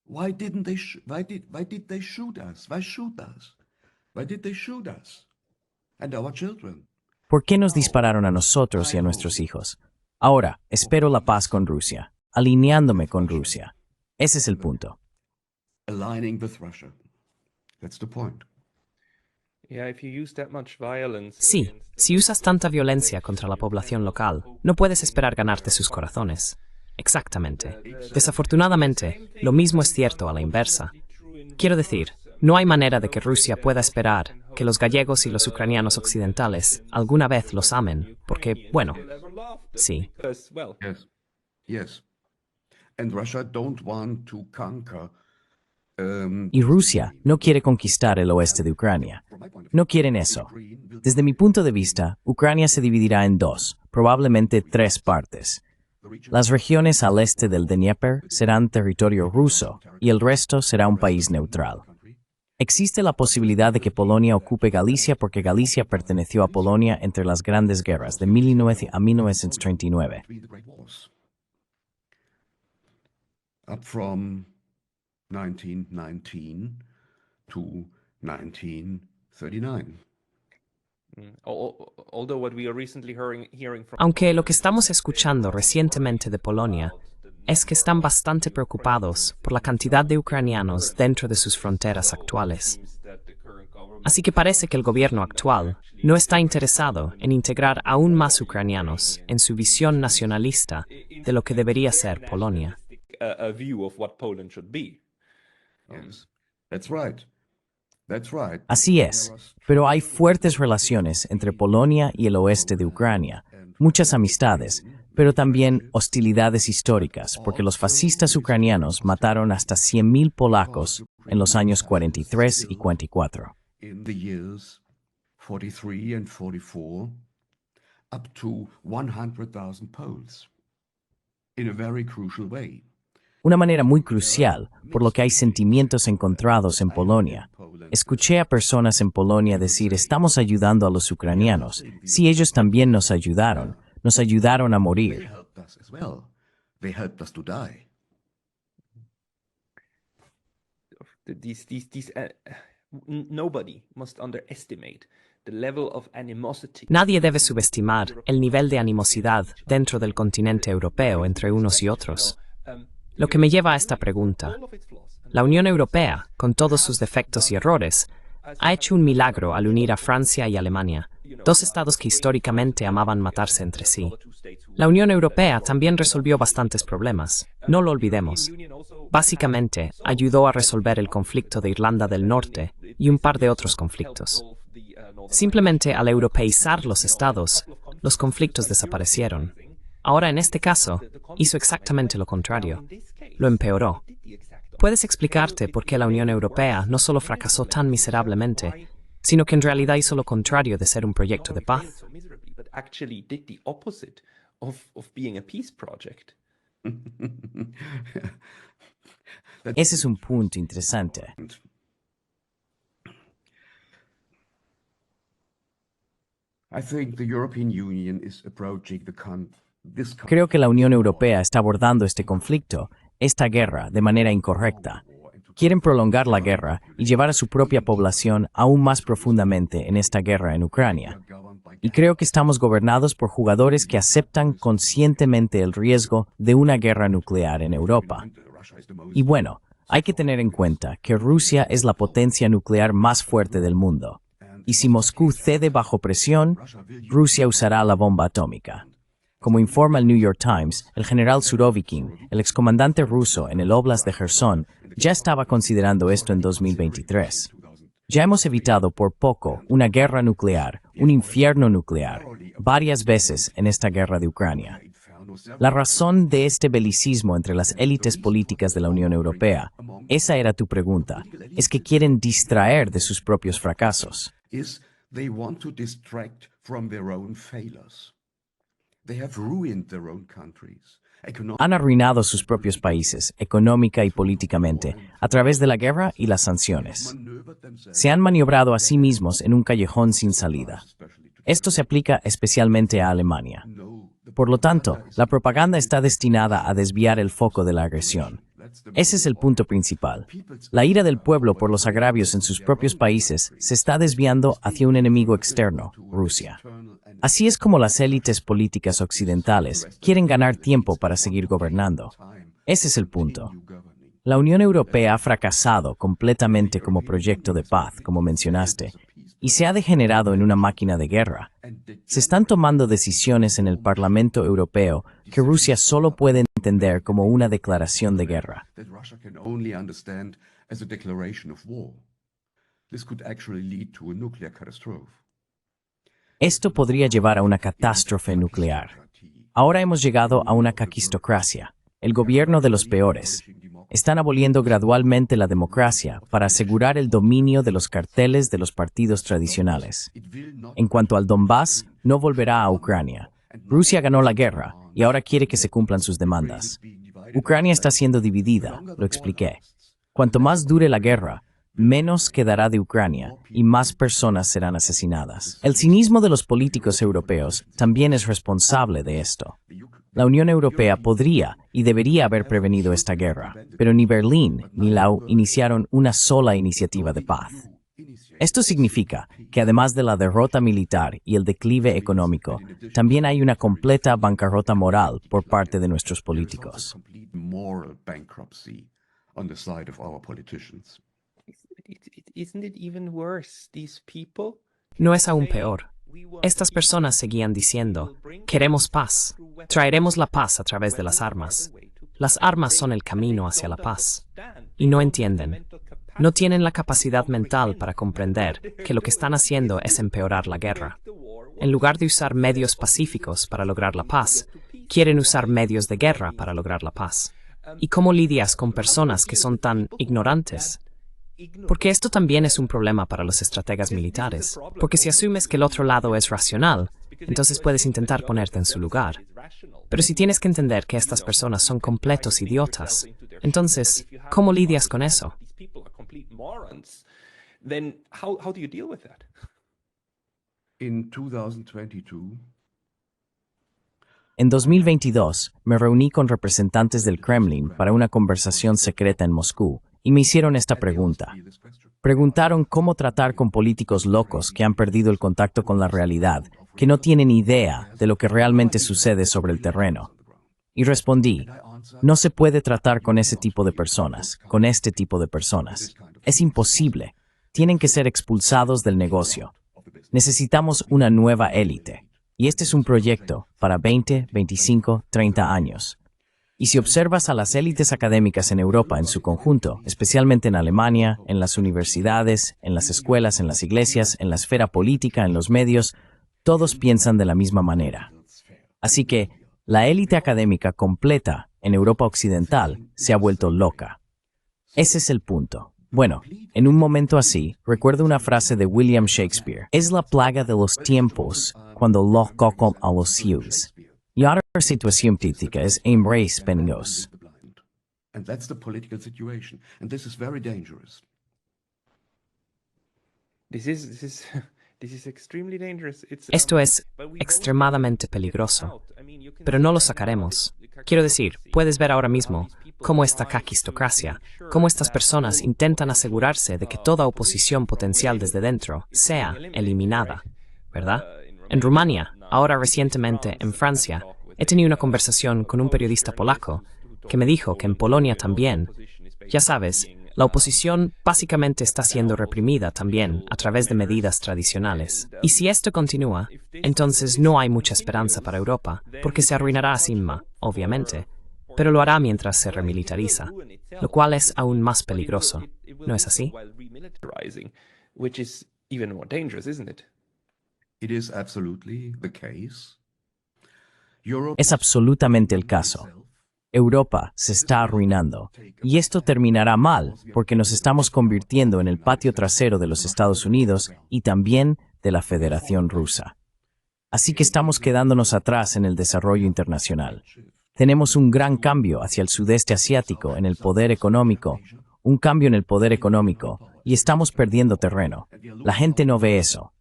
[SPEAKER 4] Why did they shoot us? Why shoot us? Why did they shoot us and our children?
[SPEAKER 3] ¿Por qué nos dispararon a nosotros y a nuestros hijos? Ahora, espero la paz con Rusia, alineándome con Rusia. Ese es el punto.
[SPEAKER 4] Aligning with Russia. That's the point.
[SPEAKER 2] Sí, si usas tanta violencia contra la población local, no puedes esperar ganarte sus corazones. Exactamente. Desafortunadamente, lo mismo es cierto a la inversa. Quiero decir, no hay manera de que Rusia pueda esperar que los gallegos y los ucranianos occidentales alguna vez los amen, porque, bueno, sí.
[SPEAKER 4] Yes. And Russia don't want to conquer.
[SPEAKER 3] Y Rusia no quiere conquistar el oeste de Ucrania. No quieren eso. Desde mi punto de vista, Ucrania se dividirá en dos, probablemente tres partes. Las regiones al este del Dnieper serán territorio ruso y el resto será un país neutral. Existe la posibilidad de que Polonia ocupe Galicia porque Galicia perteneció a Polonia entre las grandes guerras de 1900 a 1939.
[SPEAKER 4] Up from 1919 to 1939.
[SPEAKER 2] Aunque lo que estamos escuchando recientemente de Polonia es que están bastante preocupados por la cantidad de ucranianos dentro de sus fronteras actuales. Así que parece que el gobierno actual no está interesado en integrar aún más ucranianos en su visión nacionalista de lo que debería ser Polonia.
[SPEAKER 3] Así es, pero hay fuertes relaciones entre Polonia y el oeste de Ucrania, muchas amistades, pero también hostilidades históricas, porque los fascistas ucranianos mataron hasta 100,000 polacos en los años 43 y 44.
[SPEAKER 4] In the years 43 and 44, up to 100,000 Poles, in a very crucial way.
[SPEAKER 3] Una manera muy crucial, por lo que hay sentimientos encontrados en Polonia. Escuché a personas en Polonia decir, estamos ayudando a los ucranianos. Sí, ellos también nos ayudaron a morir.
[SPEAKER 4] They helped us to die.
[SPEAKER 1] Nobody must underestimate the level of animosity.
[SPEAKER 2] Nadie debe subestimar el nivel de animosidad dentro del continente europeo entre unos y otros. Lo que me lleva a esta pregunta. La Unión Europea, con todos sus defectos y errores, ha hecho un milagro al unir a Francia y Alemania, dos estados que históricamente amaban matarse entre sí. La Unión Europea también resolvió bastantes problemas, no lo olvidemos. Básicamente, ayudó a resolver el conflicto de Irlanda del Norte y un par de otros conflictos. Simplemente al europeizar los estados, los conflictos desaparecieron. Ahora, en este caso, hizo exactamente lo contrario. Lo empeoró. ¿Puedes explicarte por qué la Unión Europea no solo fracasó tan miserablemente, sino que en realidad hizo lo contrario de ser un proyecto de paz?
[SPEAKER 3] Ese es un punto interesante. Creo que la Unión Europea está abordando este conflicto, esta guerra, de manera incorrecta. Quieren prolongar la guerra y llevar a su propia población aún más profundamente en esta guerra en Ucrania. Y creo que estamos gobernados por jugadores que aceptan conscientemente el riesgo de una guerra nuclear en Europa. Y bueno, hay que tener en cuenta que Rusia es la potencia nuclear más fuerte del mundo. Y si Moscú cede bajo presión, Rusia usará la bomba atómica. Como informa el New York Times, el general Surovikin, el excomandante ruso en el Oblast de Kherson, ya estaba considerando esto en 2023. Ya hemos evitado por poco una guerra nuclear, un infierno nuclear, varias veces en esta guerra de Ucrania. La razón de este belicismo entre las élites políticas de la Unión Europea, esa era tu pregunta, es que quieren distraer de sus propios fracasos.
[SPEAKER 4] They want to distract from their own failures. They have ruined their own countries.
[SPEAKER 3] Han arruinado sus propios países, económica y políticamente, a través de la guerra y las sanciones. Se han maniobrado a sí mismos en un callejón sin salida. Esto se aplica especialmente a Alemania. Por lo tanto, la propaganda está destinada a desviar el foco de la agresión. Ese es el punto principal. La ira del pueblo por los agravios en sus propios países se está desviando hacia un enemigo externo, Rusia. Así es como las élites políticas occidentales quieren ganar tiempo para seguir gobernando. Ese es el punto. La Unión Europea ha fracasado completamente como proyecto de paz, como mencionaste, y se ha degenerado en una máquina de guerra. Se están tomando decisiones en el Parlamento Europeo que Rusia solo puede entender como una declaración de guerra. Esto podría llevar a una catástrofe nuclear. Ahora hemos llegado a una caquistocracia, el gobierno de los peores. Están aboliendo gradualmente la democracia para asegurar el dominio de los carteles de los partidos tradicionales. En cuanto al Donbass, no volverá a Ucrania. Rusia ganó la guerra y ahora quiere que se cumplan sus demandas. Ucrania está siendo dividida, lo expliqué. Cuanto más dure la guerra, menos quedará de Ucrania y más personas serán asesinadas. El cinismo de los políticos europeos también es responsable de esto. La Unión Europea podría y debería haber prevenido esta guerra, pero ni Berlín ni la EU iniciaron una sola iniciativa de paz. Esto significa que además de la derrota militar y el declive económico, también hay una completa bancarrota moral por parte de nuestros políticos.
[SPEAKER 2] No es aún peor. Estas personas seguían diciendo, queremos paz, traeremos la paz a través de las armas. Las armas son el camino hacia la paz. Y no entienden. No tienen la capacidad mental para comprender que lo que están haciendo es empeorar la guerra. En lugar de usar medios pacíficos para lograr la paz, quieren usar medios de guerra para lograr la paz. ¿Y cómo lidias con personas que son tan ignorantes? Porque esto también es un problema para los estrategas militares, porque si asumes que el otro lado es racional, entonces puedes intentar ponerte en su lugar. Pero si tienes que entender que estas personas son completos idiotas, entonces, ¿cómo lidias con eso?
[SPEAKER 3] En 2022, me reuní con representantes del Kremlin para una conversación secreta en Moscú y me hicieron esta pregunta. Preguntaron cómo tratar con políticos locos que han perdido el contacto con la realidad, que no tienen idea de lo que realmente sucede sobre el terreno. Y respondí, no se puede tratar con ese tipo de personas, con este tipo de personas. Es imposible. Tienen que ser expulsados del negocio. Necesitamos una nueva élite. Y este es un proyecto para 20, 25, 30 años. Y si observas a las élites académicas en Europa en su conjunto, especialmente en Alemania, en las universidades, en las escuelas, en las iglesias, en la esfera política, en los medios, todos piensan de la misma manera. Así que la élite académica completa en Europa Occidental se ha vuelto loca. Ese es el punto. Bueno, en un momento así, recuerdo una frase de William Shakespeare. Es la plaga de los tiempos cuando los cocan a los ciegos. Y otra situación crítica es embrace penoso.
[SPEAKER 4] And that's the political situation. And this is very dangerous.
[SPEAKER 2] Esto es extremadamente peligroso, pero no lo sacaremos. Quiero decir, puedes ver ahora mismo cómo esta caquistocracia, cómo estas personas intentan asegurarse de que toda oposición potencial desde dentro sea eliminada, ¿verdad? En Rumania, ahora recientemente en Francia, he tenido una conversación con un periodista polaco que me dijo que en Polonia también, ya sabes, La oposición básicamente está siendo reprimida también a través de medidas tradicionales. Y si esto continúa, entonces no hay mucha esperanza para Europa, porque se arruinará a sí misma, obviamente, pero lo hará mientras se remilitariza, lo cual es aún más peligroso. ¿No es así?
[SPEAKER 4] It is absolutely the case. Europe
[SPEAKER 3] Es absolutamente el caso. Europa se está arruinando. Y esto terminará mal, porque nos estamos convirtiendo en el patio trasero de los Estados Unidos y también de la Federación Rusa. Así que estamos quedándonos atrás en el desarrollo internacional. Tenemos un gran cambio hacia el sudeste asiático en el poder económico, un cambio en el poder económico, y estamos perdiendo terreno. La gente no ve eso.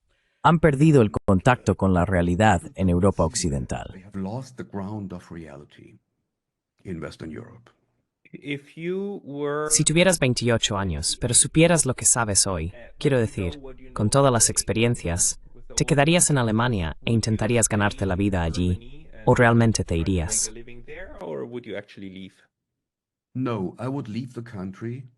[SPEAKER 3] Han perdido el contacto con la realidad en Europa
[SPEAKER 4] they
[SPEAKER 3] occidental.
[SPEAKER 4] have lost the ground of reality in Western Europe.
[SPEAKER 2] Si tuvieras 28 años, pero supieras lo que sabes hoy, quiero decir, con todas las experiencias, ¿te quedarías en Alemania e intentarías ganarte la vida allí? ¿O realmente te irías?
[SPEAKER 4] No, I would leave the country.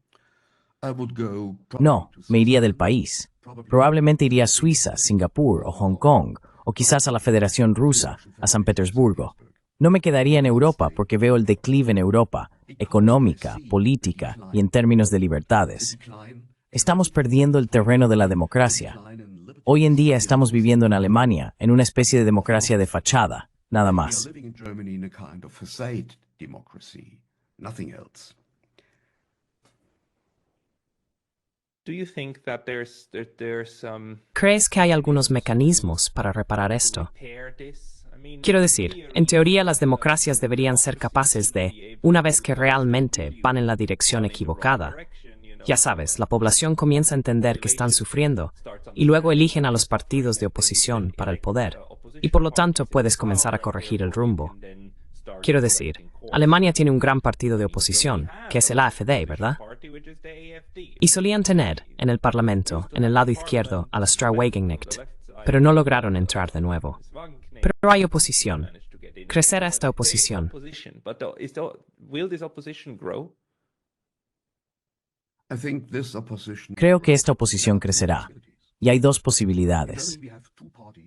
[SPEAKER 4] I would go
[SPEAKER 3] No,
[SPEAKER 4] probably to
[SPEAKER 3] me iría del
[SPEAKER 4] Switzerland,
[SPEAKER 3] país.
[SPEAKER 4] probably
[SPEAKER 3] Probablemente iría a Suiza, Singapur o Hong Kong, o quizás a la Federación Rusa, a San Petersburgo. No me quedaría en Europa porque veo el declive en Europa, económica, política y en términos de libertades.
[SPEAKER 4] decline,
[SPEAKER 3] Estamos perdiendo el terreno de la democracia.
[SPEAKER 4] decline in liberty.
[SPEAKER 3] Hoy en día estamos viviendo en Alemania, en una especie de democracia de fachada, nada
[SPEAKER 4] We are
[SPEAKER 3] más.
[SPEAKER 4] living in Germany in a kind of facade democracy, nothing else.
[SPEAKER 2] ¿Crees que hay algunos mecanismos para reparar esto? Quiero decir, en teoría las democracias deberían ser capaces de, una vez que realmente van en la dirección equivocada, ya sabes, la población comienza a entender que están sufriendo y luego eligen a los partidos de oposición para el poder, y por lo tanto puedes comenzar a corregir el rumbo. Quiero decir, Alemania tiene un gran partido de oposición, que es el AfD, ¿verdad? Y solían tener, en el Parlamento, en el lado izquierdo, a la Straßenwagenknecht, pero no lograron entrar de nuevo. Pero hay oposición. Crecerá esta oposición.
[SPEAKER 4] I think this opposition.
[SPEAKER 3] Creo que esta oposición crecerá. Y hay dos posibilidades.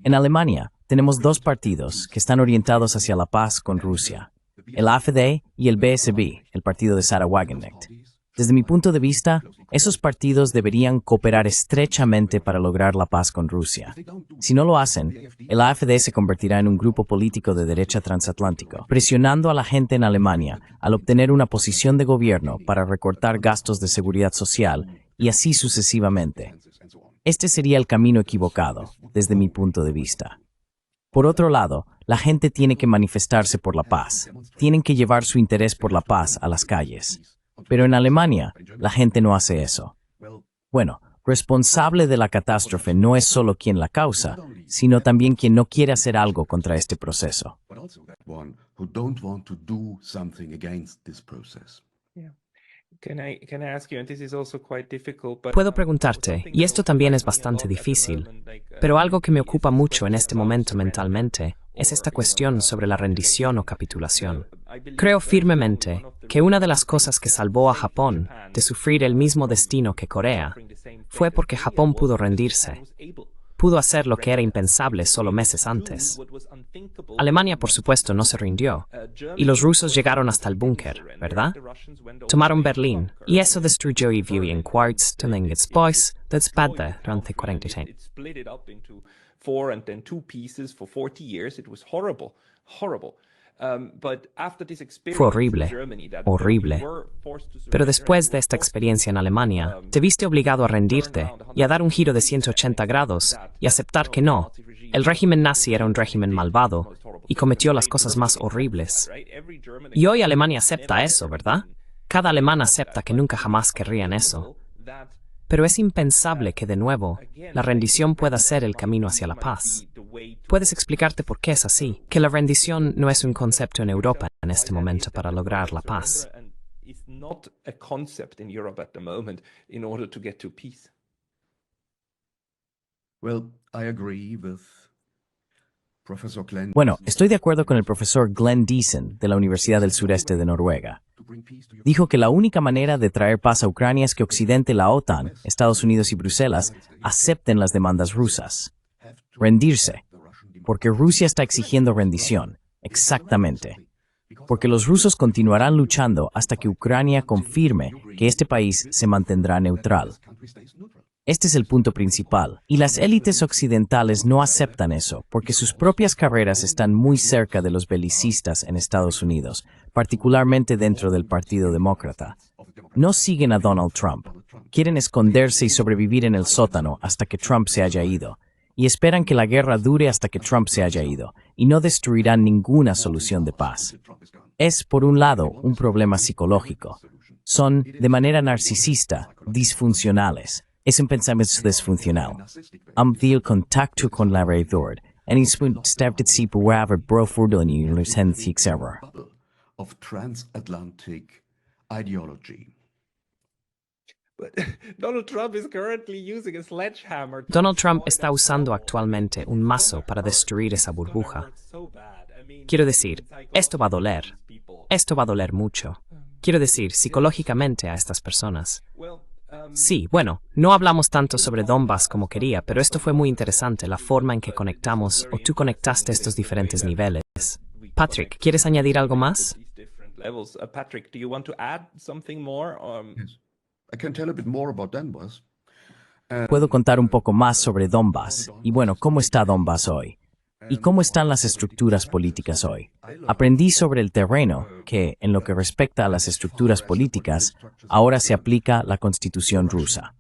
[SPEAKER 3] En Alemania tenemos dos partidos que están orientados hacia la paz con Rusia, el AfD y el BSB, el partido de Sarah Wagenknecht. Desde mi punto de vista, esos partidos deberían cooperar estrechamente para lograr la paz con Rusia. Si no lo hacen, el AfD se convertirá en un grupo político de derecha transatlántico, presionando a la gente en Alemania al obtener una posición de gobierno para recortar gastos de seguridad social y así sucesivamente. Este sería el camino equivocado, desde mi punto de vista. Por otro lado, la gente tiene que manifestarse por la paz. Tienen que llevar su interés por la paz a las calles. Pero en Alemania, la gente no hace eso. Bueno, responsable de la catástrofe no es solo quien la causa, sino también quien no quiere hacer algo contra este proceso.
[SPEAKER 4] But also that one who don't want to do something against this process.
[SPEAKER 2] Puedo preguntarte, y esto también es bastante difícil, pero algo que me ocupa mucho en este momento mentalmente es esta cuestión sobre la rendición o capitulación. Creo firmemente que una de las cosas que salvó a Japón de sufrir el mismo destino que Corea fue porque Japón pudo rendirse. Pudo hacer lo que era impensable solo meses antes. Alemania, por supuesto, no se rindió, y los rusos llegaron hasta el búnker, ¿verdad? Tomaron Berlín, y eso destruyó y vio en quarts till its boys that's bad there durante 40 años. Fue horrible, horrible. Pero después de esta experiencia en Alemania, te viste obligado a rendirte y a dar un giro de 180 grados y aceptar que no, el régimen nazi era un régimen malvado y cometió las cosas más horribles. Y hoy Alemania acepta eso, ¿verdad? Cada alemán acepta que nunca jamás querrían eso. Pero es impensable que, de nuevo, la rendición pueda ser el camino hacia la paz. ¿Puedes explicarte por qué es así? Que la rendición no es un concepto en Europa en este momento para lograr la paz.
[SPEAKER 4] Well, I agree with Professor Glenn.
[SPEAKER 3] Bueno, estoy de acuerdo con el profesor Glenn Diesen de la Universidad del Sureste de Noruega. Dijo que la única manera de traer paz a Ucrania es que Occidente, la OTAN, Estados Unidos y Bruselas acepten las demandas rusas. Rendirse. Porque Rusia está exigiendo rendición. Exactamente. Porque los rusos continuarán luchando hasta que Ucrania confirme que este país se mantendrá neutral. Este es el punto principal, y las élites occidentales no aceptan eso, porque sus propias carreras están muy cerca de los belicistas en Estados Unidos, particularmente dentro del Partido Demócrata. No siguen a Donald Trump. Quieren esconderse y sobrevivir en el sótano hasta que Trump se haya ido, y esperan que la guerra dure hasta que Trump se haya ido, y no destruirán ninguna solución de paz. Es, por un lado, un problema psicológico. Son, de manera narcisista, disfuncionales. Es un pensamiento disfuncional. Amtil contacto con la realidad. En un step si puede profundo y etc.
[SPEAKER 4] Of transatlantic ideology.
[SPEAKER 1] But Donald Trump is currently using a sledgehammer.
[SPEAKER 2] Donald Trump está usando actualmente un mazo para destruir esa burbuja. Quiero decir, esto va a doler. Esto va a doler mucho. Quiero decir, psicológicamente a estas personas. Sí, bueno, no hablamos tanto sobre Donbass como quería, pero esto fue muy interesante, la forma en que conectamos, o tú conectaste estos diferentes niveles. Patrick, ¿quieres añadir algo más?
[SPEAKER 1] Patrick, do you want to add something more?
[SPEAKER 4] Yes. I can tell a bit more about Donbass.
[SPEAKER 3] Puedo contar un poco más sobre Donbass, y bueno, ¿cómo está Donbass hoy? ¿Y cómo están las estructuras políticas hoy? Aprendí sobre el terreno que, en lo que respecta a las estructuras políticas, ahora se aplica la Constitución rusa.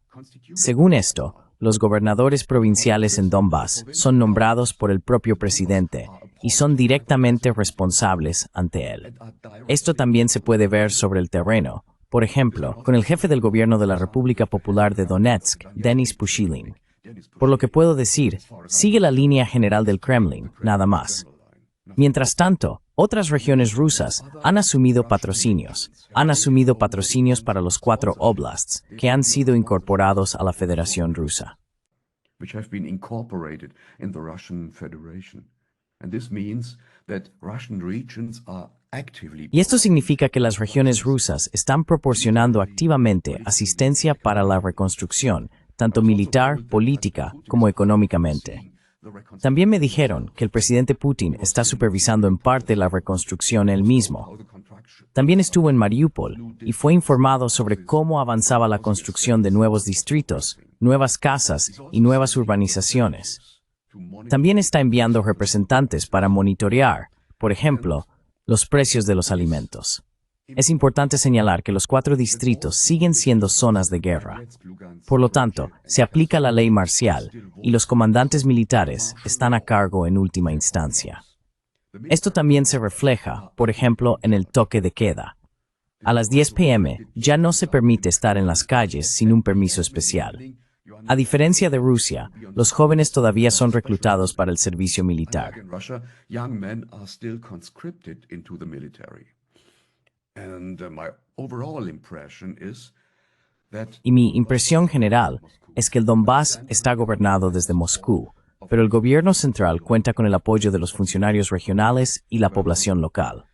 [SPEAKER 3] Según esto, los gobernadores provinciales en Donbass son nombrados por el propio presidente y son directamente responsables ante él. Esto también se puede ver sobre el terreno, por ejemplo, con el jefe del gobierno de la República Popular de Donetsk, Denis Pushilin. Por lo que puedo decir, sigue la línea general del Kremlin, nada más. Mientras tanto, otras regiones rusas han asumido patrocinios. Han asumido patrocinios para los 4 oblasts, que han sido incorporados a la Federación Rusa.
[SPEAKER 4] Which have been incorporated in the Russian Federation. And this means that Russian regions are actively...
[SPEAKER 3] Y esto significa que las regiones rusas están proporcionando activamente asistencia para la reconstrucción, tanto militar, política, como económicamente. También me dijeron que el presidente Putin está supervisando en parte la reconstrucción él mismo. También estuvo en Mariupol y fue informado sobre cómo avanzaba la construcción de nuevos distritos, nuevas casas y nuevas urbanizaciones. También está enviando representantes para monitorear, por ejemplo, los precios de los alimentos. Es importante señalar que los 4 distritos siguen siendo zonas de guerra. Por lo tanto, se aplica la ley marcial y los comandantes militares están a cargo en última instancia. Esto también se refleja, por ejemplo, en el toque de queda. A las 10 p.m. ya no se permite estar en las calles sin un permiso especial. A diferencia de Rusia, los jóvenes todavía son reclutados para el servicio militar.
[SPEAKER 4] In Russia, young men are still conscripted into the military. And my overall impression is that
[SPEAKER 3] Y mi impresión general es que el Donbass está gobernado desde Moscú, pero el gobierno central cuenta con el apoyo de los funcionarios regionales y la población local.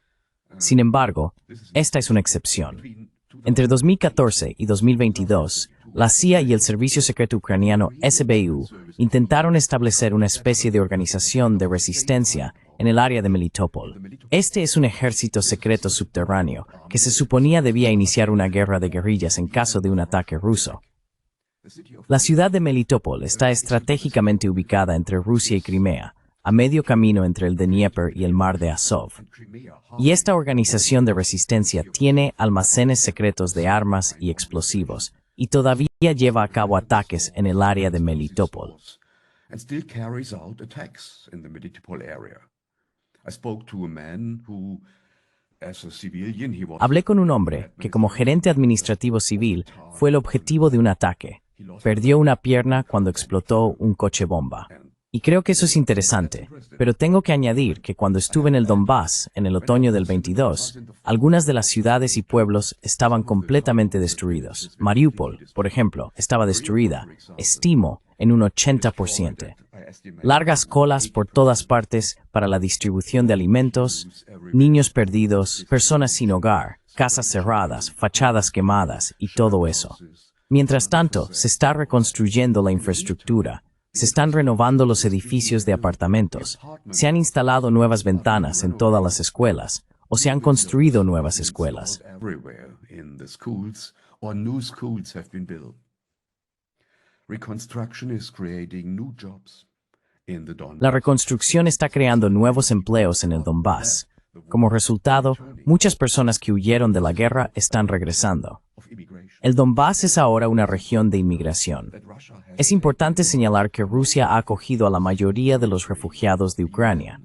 [SPEAKER 3] Sin embargo, esta es una excepción. Entre 2014 y 2022, la CIA y el Servicio Secreto Ucraniano SBU intentaron establecer una especie de organización de resistencia en el área de Melitopol. Este es un ejército secreto subterráneo que se suponía debía iniciar una guerra de guerrillas en caso de un ataque ruso. La ciudad de Melitopol está estratégicamente ubicada entre Rusia y Crimea, a medio camino entre el Dnieper y el mar de Azov. Y esta organización de resistencia tiene almacenes secretos de armas y explosivos, y todavía lleva a cabo ataques en el área de Melitopol.
[SPEAKER 4] and still carries out attacks in the Melitopol area. I spoke to a man who, as a civilian, he was...
[SPEAKER 3] Hablé con un hombre que como gerente administrativo civil fue el objetivo de un ataque. Perdió una pierna cuando explotó un coche bomba. Y creo que eso es interesante, pero tengo que añadir que cuando estuve en el Donbass, en el otoño del 22, algunas de las ciudades y pueblos estaban completamente destruidos. Mariupol, por ejemplo, estaba destruida, estimo, en un 80%. Largas colas por todas partes para la distribución de alimentos, niños perdidos, personas sin hogar. casas cerradas, fachadas quemadas y todo eso. Mientras tanto, se está reconstruyendo la infraestructura, se están renovando los edificios de apartamentos, se han instalado nuevas ventanas en todas las escuelas, o se han construido nuevas escuelas. La reconstrucción está creando nuevos empleos en el Donbass. Como resultado, muchas personas que huyeron de la guerra están regresando. El Donbass es ahora una región de inmigración. Es importante señalar que Rusia ha acogido a la mayoría de los refugiados de Ucrania.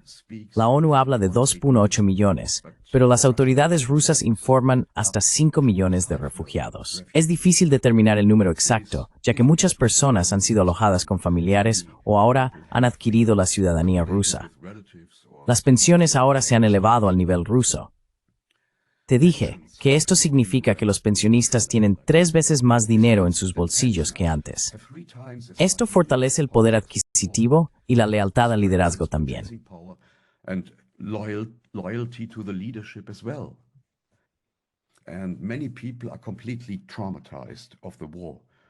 [SPEAKER 3] La ONU habla de 2.8 millones, pero las autoridades rusas informan hasta 5 millones de refugiados. Es difícil determinar el número exacto, ya que muchas personas han sido alojadas con familiares o ahora han adquirido la ciudadanía rusa. Las pensiones ahora se han elevado al nivel ruso. Te dije que esto significa que los pensionistas tienen 3 veces más dinero en sus bolsillos que antes. Esto fortalece el poder adquisitivo y la lealtad al liderazgo también.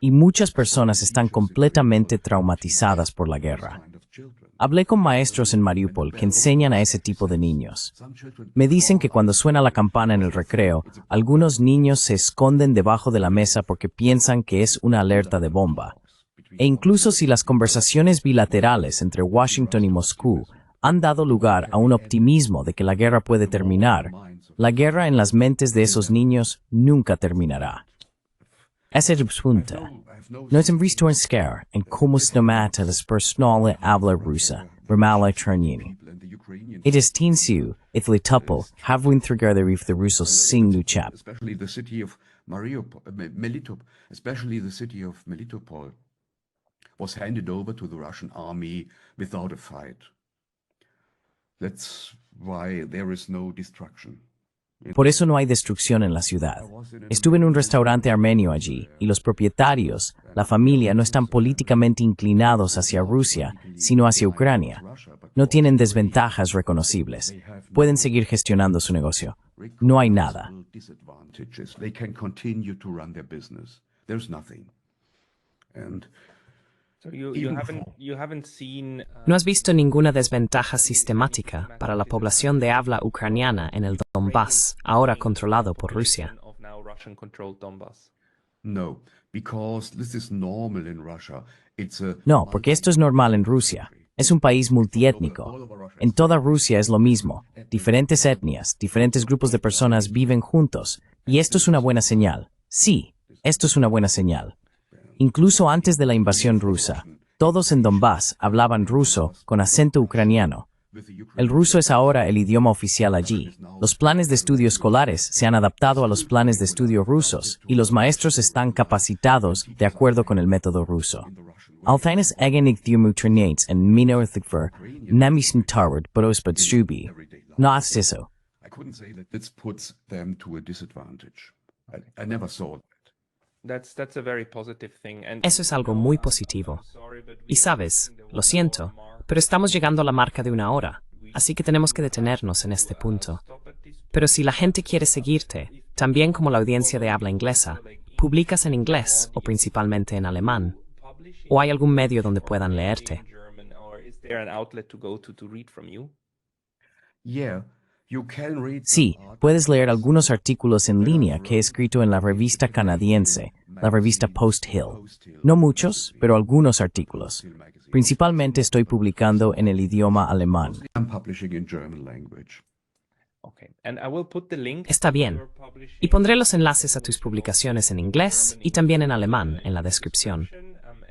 [SPEAKER 3] Y muchas personas están completamente traumatizadas por la guerra. Hablé con maestros en Mariupol que enseñan a ese tipo de niños. Me dicen que cuando suena la campana en el recreo, algunos niños se esconden debajo de la mesa porque piensan que es una alerta de bomba. E incluso si las conversaciones bilaterales entre Washington y Moscú han dado lugar a un optimismo de que la guerra puede terminar, la guerra en las mentes de esos niños nunca terminará. Ese es el punto. No es un ristorante en cómo se mata las personas habla rusa, Ramala Charnini. It is tinsiu, if le tuple, have win through the reef the Rusos sing new chap.
[SPEAKER 4] Especially the city of Melitopol was handed over to the Russian army without a fight. That's why there is no destruction.
[SPEAKER 3] Por eso no hay destrucción en la ciudad. Estuve en un restaurante armenio allí, y los propietarios, la familia, no están políticamente inclinados hacia Rusia, sino hacia Ucrania. No tienen desventajas reconocibles. Pueden seguir gestionando su negocio. No hay nada.
[SPEAKER 2] ¿No has visto ninguna desventaja sistemática para la población de habla ucraniana en el Donbass, ahora controlado por Rusia?
[SPEAKER 3] No, porque esto es normal en Rusia. Es un país multiétnico. En toda Rusia es lo mismo. Diferentes etnias, diferentes grupos de personas viven juntos. Y esto es una buena señal. Sí, esto es una buena señal. Incluso antes de la invasión rusa, todos en Donbass hablaban ruso con acento ucraniano. El ruso es ahora el idioma oficial allí. Los planes de estudio escolares se han adaptado a los planes de estudio rusos y los maestros están capacitados de acuerdo con el método ruso. Altaines egenig diumutrinates en minorithikver, namisn tarward brospad strubi. No haces eso.
[SPEAKER 4] I couldn't say that this puts them to a disadvantage. I never saw that.
[SPEAKER 2] Eso es algo muy positivo. Y sabes, lo siento, pero estamos llegando a la marca de 1 hora, así que tenemos que detenernos en este punto. Pero si la gente quiere seguirte, también como la audiencia de habla inglesa, ¿publicas en inglés o principalmente en alemán? ¿O hay algún medio donde puedan leerte?
[SPEAKER 3] Sí, puedes leer algunos artículos en línea que he escrito en la revista canadiense, la revista Post Hill. No muchos, pero algunos artículos. Principalmente estoy publicando en el idioma alemán.
[SPEAKER 2] Está bien. Y pondré los enlaces a tus publicaciones en inglés y también en alemán en la descripción.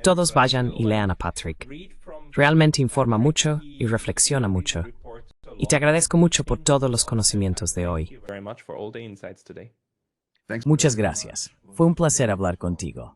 [SPEAKER 2] Todos vayan y lean a Patrick. Realmente informa mucho y reflexiona mucho. Y te agradezco mucho por todos los conocimientos de hoy.
[SPEAKER 3] Muchas gracias. Fue un placer hablar contigo.